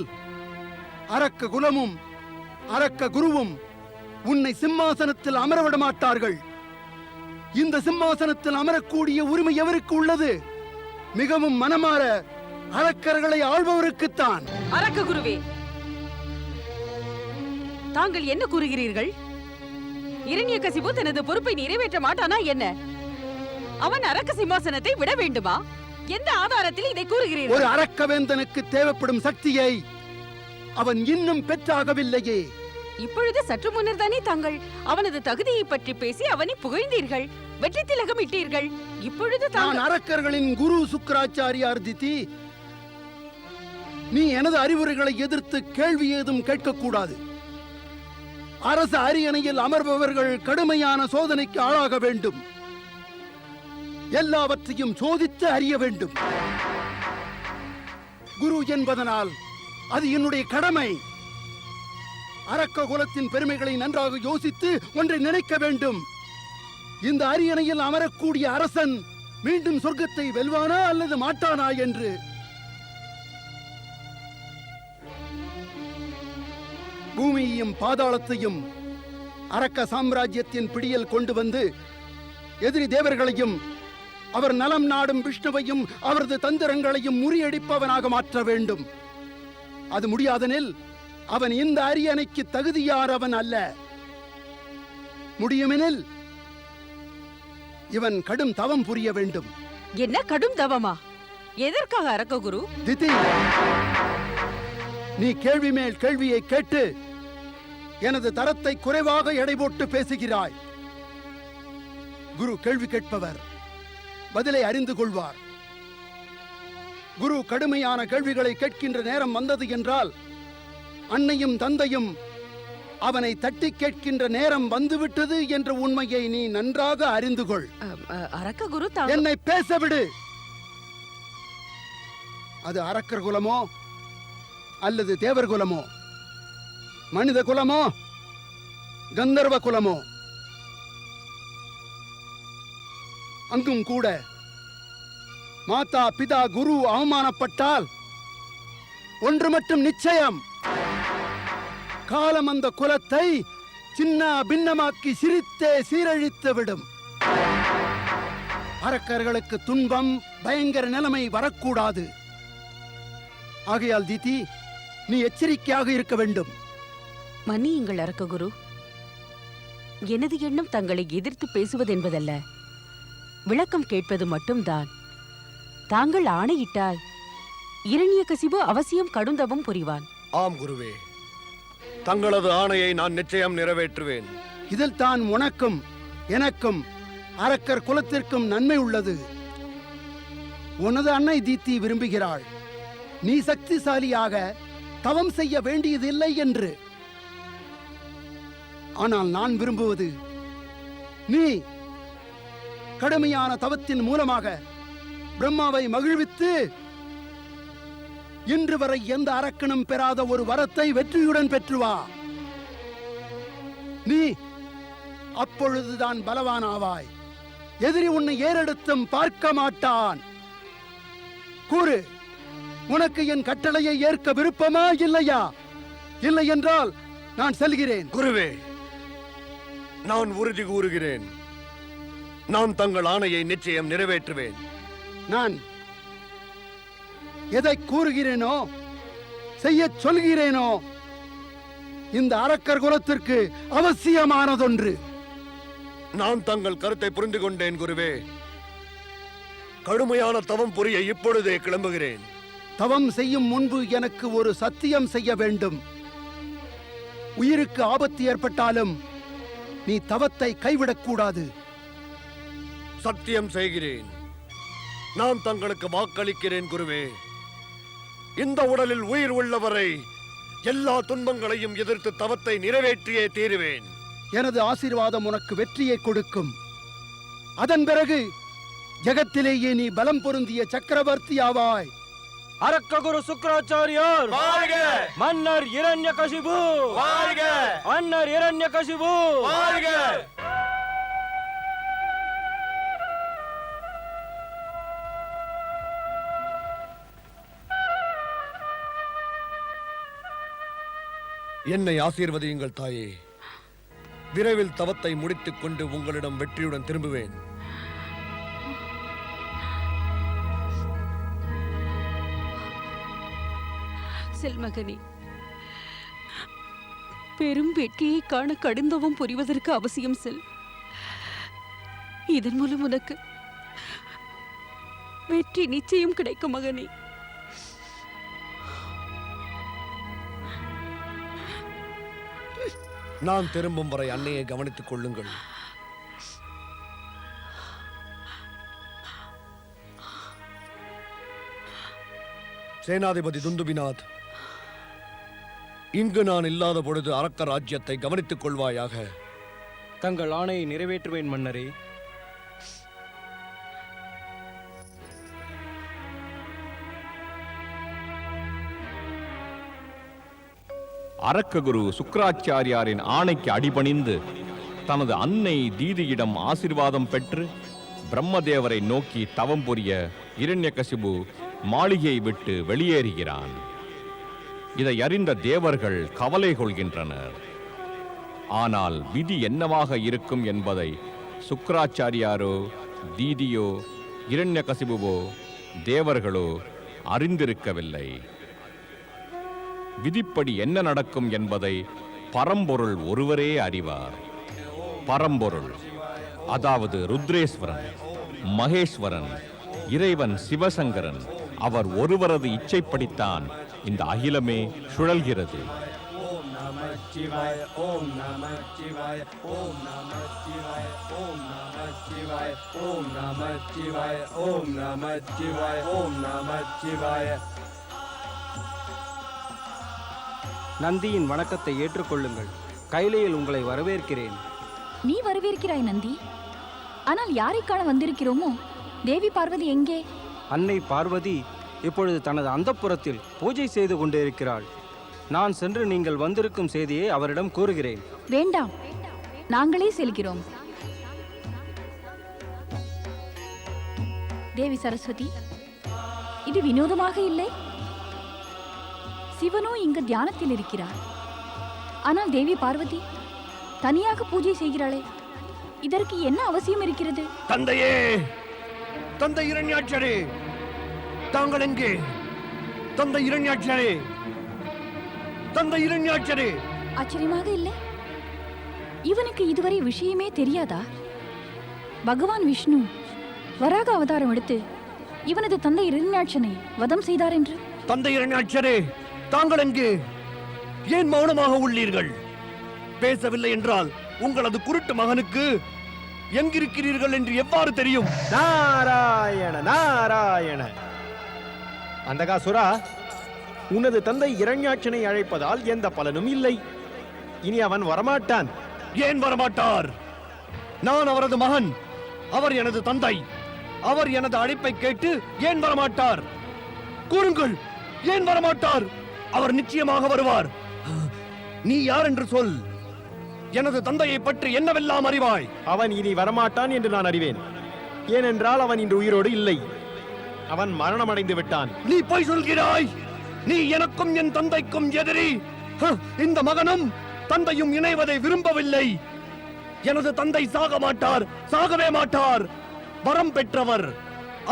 அரக்க குலமும் அரக்க குருவும் உன்னை சிம்மாசனத்தில் அமரவிட மாட்டார்கள். இந்த சிம்மாசனத்தில் அமரக்கூடிய உரிமை எவருக்கு உள்ளது? மிகவும் மனமாற அரக்கர்களை ஆள்பவருக்குத்தான். அரக்க குருவே, தாங்கள் என்ன கூறுகிறீர்கள்? இரண்யகசிபு தனது பொறுப்பை நிறைவேற்ற மாட்டானா என்ன? அவன் அரக்க சிம்மாசனத்தை விட வேண்டுமா? எந்த ஆதாரத்தில் இதை கூறுகிறீர்கள்? ஒரு அரக்கவேந்தனுக்கு தேவைப்படும் சக்தியை அவன் இன்னும் பெற்றாகவில்லையே. இப்பொழுது சற்று முன்னர் தானே தாங்கள் அவனது தகுதியை பற்றி பேசி அவனை புகழ்ந்தீர்கள், வெற்றி திலகம் இட்டீர்கள். இப்பொழுது நான் அரக்கர்களின் குரு சுக்கராச்சாரியார் திதி. நீ எனது அறிவுரைகளை எதிர்த்து கேள்வி ஏதும் கேட்கக்கூடாது. அரச அரியணையில் அமர்பவர்கள் கடுமையான சோதனைக்கு ஆளாக வேண்டும். எல்லாவற்றையும் சோதித்து அறிய வேண்டும். குரு என்பதனால் அது என்னுடைய கடமை. அரக்க குலத்தின் பெருமைகளை நன்றாக யோசித்து ஒன்றை நினைக்க வேண்டும். இந்த அரியணையில் அமரக்கூடிய அரசன் மீண்டும் சொர்க்கத்தை வெல்வானா அல்லது மாட்டானா என்று. பூமியையும் பாதாளத்தையும் அரக்க சாம்ராஜ்யத்தின் பிடியில் கொண்டு வந்து எதிரி தேவர்களையும் அவர் நலம் நாடும் விஷ்ணுவையும் அவரது தந்திரங்களையும் முறியடிப்பவனாக மாற்ற வேண்டும். அது முடியாதெனில் அவன் இந்த அரியணைக்கு தகுதியானவன் அல்ல. முடியுமெனில் இவன் கடும் தவம் புரிய வேண்டும். என்ன கடும் தவமா? எதற்காக அரக்க குரு? திதி, நீ கேள்வி மேல் கேள்வியை கேட்டு எனது தரத்தை குறைவாக எடை போட்டு பேசுகிறாய். குரு கேள்வி கேட்பவர் பதிலை அறிந்து கொள்வார். குரு கடுமையான கேள்விகளை கேட்கின்ற நேரம் வந்தது என்றால் அன்னையும் தந்தையும் அவனை தட்டி கேட்கின்ற நேரம் வந்துவிட்டது என்ற உண்மையை நீ நன்றாக அறிந்து கொள். அரக்க குரு, என்னை பேசவிடு. அது அரக்கர் குலமோ அல்லது தேவர் குலமோ, மனித குலமோ கந்தர்வ குலமோ, அங்கும் கூட மாதா பிதா குரு அவமானப்பட்டால் ஒன்று மட்டும் நிச்சயம், காலம் அந்த குலத்தை சின்ன பின்னமாக்கி சிரித்தே சீரழித்து விடும். அரக்கர்களுக்கு துன்பம் பயங்கர நிலைமை வரக்கூடாது. ஆகையால் திதி, நீ எச்சரிக்கையாக இருக்க வேண்டும். மன்னியுங்கள் அரக்க குரு, எனது எண்ணம் தங்களை எதிர்த்து பேசுவதென்பதல்ல, விளக்கம் கேட்பது மட்டும்தான். தாங்கள் ஆணையிட்டால் இரண்யகசிபு அவசியம் கடுந்தவம் புரிவான். ஆம் குருவே, தங்களது ஆணையை நான் நிச்சயம் நிறைவேற்றுவேன். இதில் தான் உனக்கும் எனக்கும் அரக்கர் குலத்திற்கும் நன்மை உள்ளது. உனது அன்னை தீத்தி விரும்புகிறாள் நீ சக்திசாலியாக தவம் செய்ய வேண்டியதில்லை என்று. ஆனால் நான் விரும்புவது நீ கடுமையான தவத்தின் மூலமாக பிரம்மாவை மகிழ்வித்து இன்று வரை எந்த அரக்கனும் பெறாத ஒரு வரத்தை வெற்றியுடன் பெற்றுவா. நீ அப்பொழுதுதான் பலவானாவாய். எதிரி உன்னை ஏறெடுத்தும் பார்க்க மாட்டான். கூறு, உனக்கு என் கட்டளையை ஏற்க விருப்பமா இல்லையா? இல்லை என்றால் நான் செல்கிறேன். குருவே, நான் உறுதி கூறுகிறேன், நான் தங்கள் ஆணையை நிச்சயம் நிறைவேற்றுவேன். நான் எதை கூறுகிறேனோ செய்ய சொல்கிறேனோ இந்த அரக்கர் குலத்திற்கு அவசியமானதொன்று. நான் தங்கள் கருத்தை புரிந்து கொண்டேன் குருவே. கடுமையான தவம் புரிய இப்பொழுதே கிளம்புகிறேன். தவம் செய்யும் முன்பு எனக்கு ஒரு சத்தியம் செய்ய வேண்டும். உயிருக்கு ஆபத்து ஏற்பட்டாலும் நீ தவத்தை கைவிடக்கூடாது. சத்தியம் செய்கிறேன். நான் தங்களுக்கு வாக்களிக்கிறேன் குருவே. இந்த உடலில் உயிர் உள்ளவரை எல்லா துன்பங்களையும் எதிர்த்து தவத்தை நிறைவேற்றியே தீருவேன். எனது ஆசீர்வாதம் உனக்கு வெற்றியை கொடுக்கும். அதன் பிறகு ஜெகத்திலேயே நீ பலம் பொருந்திய சக்கரவர்த்தி ஆவாய். அரக்க குரு சுக்கராச்சாரியார் வாழ்க! மன்னர் இரண்யகசிபு வாழ்க! மன்னர் இரண்யகசிபு வாழ்க! என்னை ஆசீர்வதியுங்கள் தாயே. விரைவில் தவத்தை முடித்துக் கொண்டு உங்களிடம் வெற்றியுடன் திரும்புவேன். செல்மகனே, பெரும் வெற்றியை காண கடுந்தவம் புரிவதற்கு அவசியம் செல். இதன் மூலம் உனக்கு வெற்றி நிச்சயம் கிடைக்கும் மகனே. நான் திரும்பும் வரை அன்னையை கவனித்துக் கொள்ளுங்கள். சேனாதிபதி துந்துபிநாத், இங்கு நான் இல்லாத பொழுது அரக்க ராஜ்யத்தை கவனித்துக் கொள்வாயாக. தங்கள் ஆணையை நிறைவேற்றுவேன் மன்னரே. அரக்ககுரு சுக்கிராச்சாரியாரின் ஆணைக்கு அடிபணிந்து தனது அன்னை தீதியிடம் ஆசீர்வாதம் பெற்று பிரம்மதேவரை நோக்கி தவம் புரிய இரண்யகசிபு மாளிகையை விட்டு வெளியேறுகிறான். இதை அறிந்த தேவர்கள் கவலை கொள்கின்றனர். ஆனால் விதி என்னவாக இருக்கும் என்பதை சுக்கிராச்சாரியாரோ தீதியோ இரண்யகசிபுவோ தேவர்களோ அறிந்திருக்கவில்லை. விதிப்படி என்ன நடக்கும் என்பதை பரம்பொருள் ஒருவரே அறிவார். பரம்பொருள், அதாவது ருத்ரேஸ்வரன், மகேஸ்வரன், இறைவன் சிவசங்கரன், அவர் ஒருவரது இச்சைப்படித்தான் இந்த அகிலமே சுழல்கிறது. ஓம் நமः சிவாய, ஓம் நமः சிவாய, ஓம் நமः சிவாய, ஓம் நமः சிவாய, ஓம் நமः சிவாய, ஓம் நமः சிவாய, ஓம் நமः சிவாய. நந்தியின் வணக்கத்தை ஏற்றுக்கொள்ளுங்கள். கைலையில் உங்களை வரவேற்கிறேன். நீ வரவேற்கிறாய் நந்தி. ஆனால் யாரை காண வந்திருக்கிறோமோ? தேவி பார்வதி எங்கே? அன்னை பார்வதி இப்பொழுது தனது அந்தப்புறத்தில் பூஜை செய்து கொண்டிருக்கிறாள். நான் சென்று நீங்கள் வந்திருக்கும் செய்தியை அவரிடம் கூறுகிறேன். வேண்டாம், நாங்களே செல்கிறோம். தேவி சரஸ்வதி, இது வினோதமாக இல்லை? சிவனோ இங்கு தியானத்தில் இருக்கிறார். ஆனால் தேவி பார்வதி தனியாக பூஜை செய்கிறாளே, இதற்கு என்ன அவசியம் இருக்கிறது? தந்தையே, தந்தை இரண்யாட்சரே, தாங்கள் எங்கே? தந்தை இரண்யாட்சரே, தந்தை இரண்யாட்சரே. ஆச்சரியமாக இல்லை? இவனுக்கு இதுவரை விஷயமே தெரியாதா? பகவான் விஷ்ணு வராக அவதாரம் எடுத்து இவனது தந்தை இரண்யாட்சனை வதம் செய்தார் என்று. தந்தை இரண்யாட்சரே, தாங்கள் எங்கே? ஏன் மௌனமாக உள்ளீர்கள்? பேசவில்லை என்றால் உங்களது குருட்டு மகனுக்கு எங்கிருக்கிறீர்கள் என்று எவ்வாறு தெரியும்? நாராயண நாராயண. அந்தகாசுரா, உனது தந்தை இரண்யாட்சனை அழைப்பதால் எந்த பலனும் இல்லை. இனி அவன் வரமாட்டான். ஏன் வரமாட்டார்? நான் அவரது மகன், அவர் எனது தந்தை. அவர் எனது அழைப்பை கேட்டு ஏன் வரமாட்டார்? கூறுங்கள், ஏன் வரமாட்டார்? அவர் நிச்சயமாக வருவார். நீ யார் என்று சொல். எனது தந்தையை பற்றி என்னவெல்லாம் அறிவாய்? அவன் இனி வரமாட்டான் என்று நான் அறிவேன். ஏனென்றால் அவன் இன்று உயிரோடு இல்லை. அவன் மரணமடைந்து விட்டான். நீ போய் சொல்கிறாய். நீ எனக்கும் என் தந்தைக்கும் எதிரி. இந்த மகனும் தந்தையும் இணைவதை விரும்பவில்லை. எனது தந்தை சாக மாட்டார், சாகவே மாட்டார். வரம் பெற்றவர்,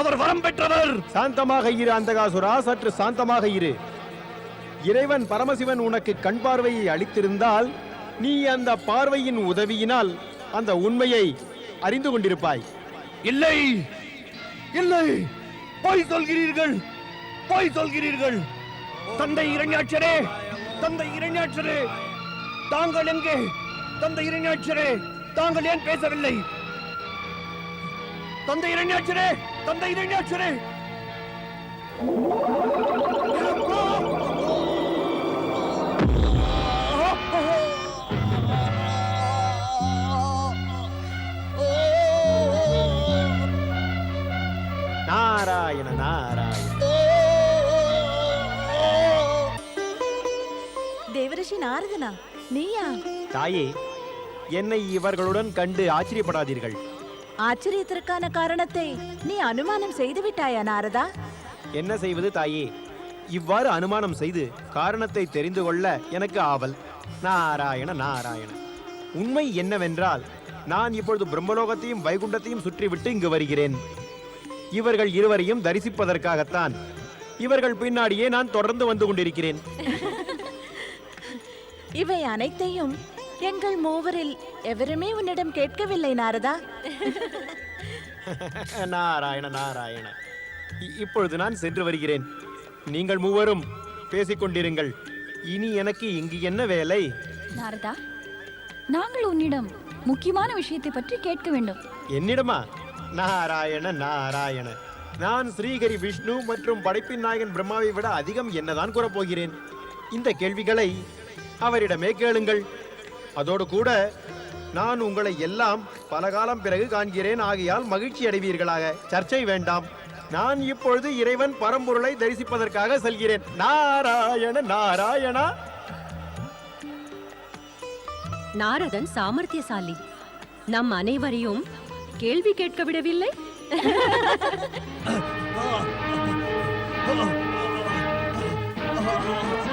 அவர் வரம் பெற்றவர். சாந்தமாக இரு அந்தகாசுரா, சற்று சாந்தமாக இரு. இறைவன் பரமசிவன் உனக்கு கண் பார்வையை அளித்திருந்தால் நீ அந்த பார்வையின் உதவியினால் அந்த உண்மையை அறிந்து கொண்டிருப்பாய். இல்லை, இல்லை, பொய் சொல்கிறீர்கள், பொய் சொல்கிறீர்கள். தந்தை இரண்யாட்சரே, தந்தை இரண்யாட்சரே, தாங்கள் எங்கே? தந்தை இரண்யாட்சரே, தாங்கள் ஏன் பேசவில்லை? தந்தை இரண்யாட்சரே, தந்தை இரண்யாட்சரே. நாராயண நாராயண. தேவரிஷி நாரதனா, நீயா? தாயே, என்னை இவர்களுடன் கண்டு ஆச்சரியப்படாதீர்கள். ஆச்சரியத்திற்கான காரணத்தை நீ அனுமானம் செய்து விட்டாயா நாரதா? என்ன செய்வது தாயே? இவ்வாறு அனுமானம் செய்து காரணத்தை தெரிந்து கொள்ள எனக்கு ஆவல். நாராயண நாராயண. உண்மை என்னவென்றால் நான் இப்பொழுது பிரம்மலோகத்தையும் வைகுண்டத்தையும் சுற்றிவிட்டு இங்கு வருகிறேன். இவர்கள் இருவரையும் தரிசிப்பதற்காகத்தான். இவர்கள் பின்னாடியே நான் தொடர்ந்து வந்து கொண்டிருக்கிறேன். இவை அனைத்தையும் எங்கள் மூவரில் எவருமே உன்னிடம் கேட்கவில்லை நாரதா. நாராயண நாராயண. இப்பொழுது நான் சென்று வருகிறேன். நீங்கள் மூவரும் பேசிக்கொண்டிருங்கள். இனி எனக்கு இங்கு என்ன வேலை? நாரதா, நாங்கள் உன்னிடம் முக்கியமான விஷயத்தை பற்றி கேட்க வேண்டும். என்னிடமா? நாராயண நாராயண. நான் ஸ்ரீஹரி விஷ்ணு மற்றும் படைப்பின் நாயகன் பிரம்மாவை விட அதிகம் என்னதான் கூறப்போகிறேன்? இந்த கேள்விகளை அவரிடமே கேளுங்கள். அதோடு கூட நான் உங்களை எல்லாம் பல காலம் பிறகு காண்கிறேன். ஆகையால் மகிழ்ச்சி அடைவீர்களாக. சர்ச்சை வேண்டாம். நான் இப்பொழுது இறைவன் பரம்பொருளை தரிசிப்பதற்காக செல்கிறேன். நாராயண நாராயணா. நாரதன் சாமர்த்தியசாலி. நம் அனைவரையும் கேள்வி கேட்க விடவில்லை. ஆ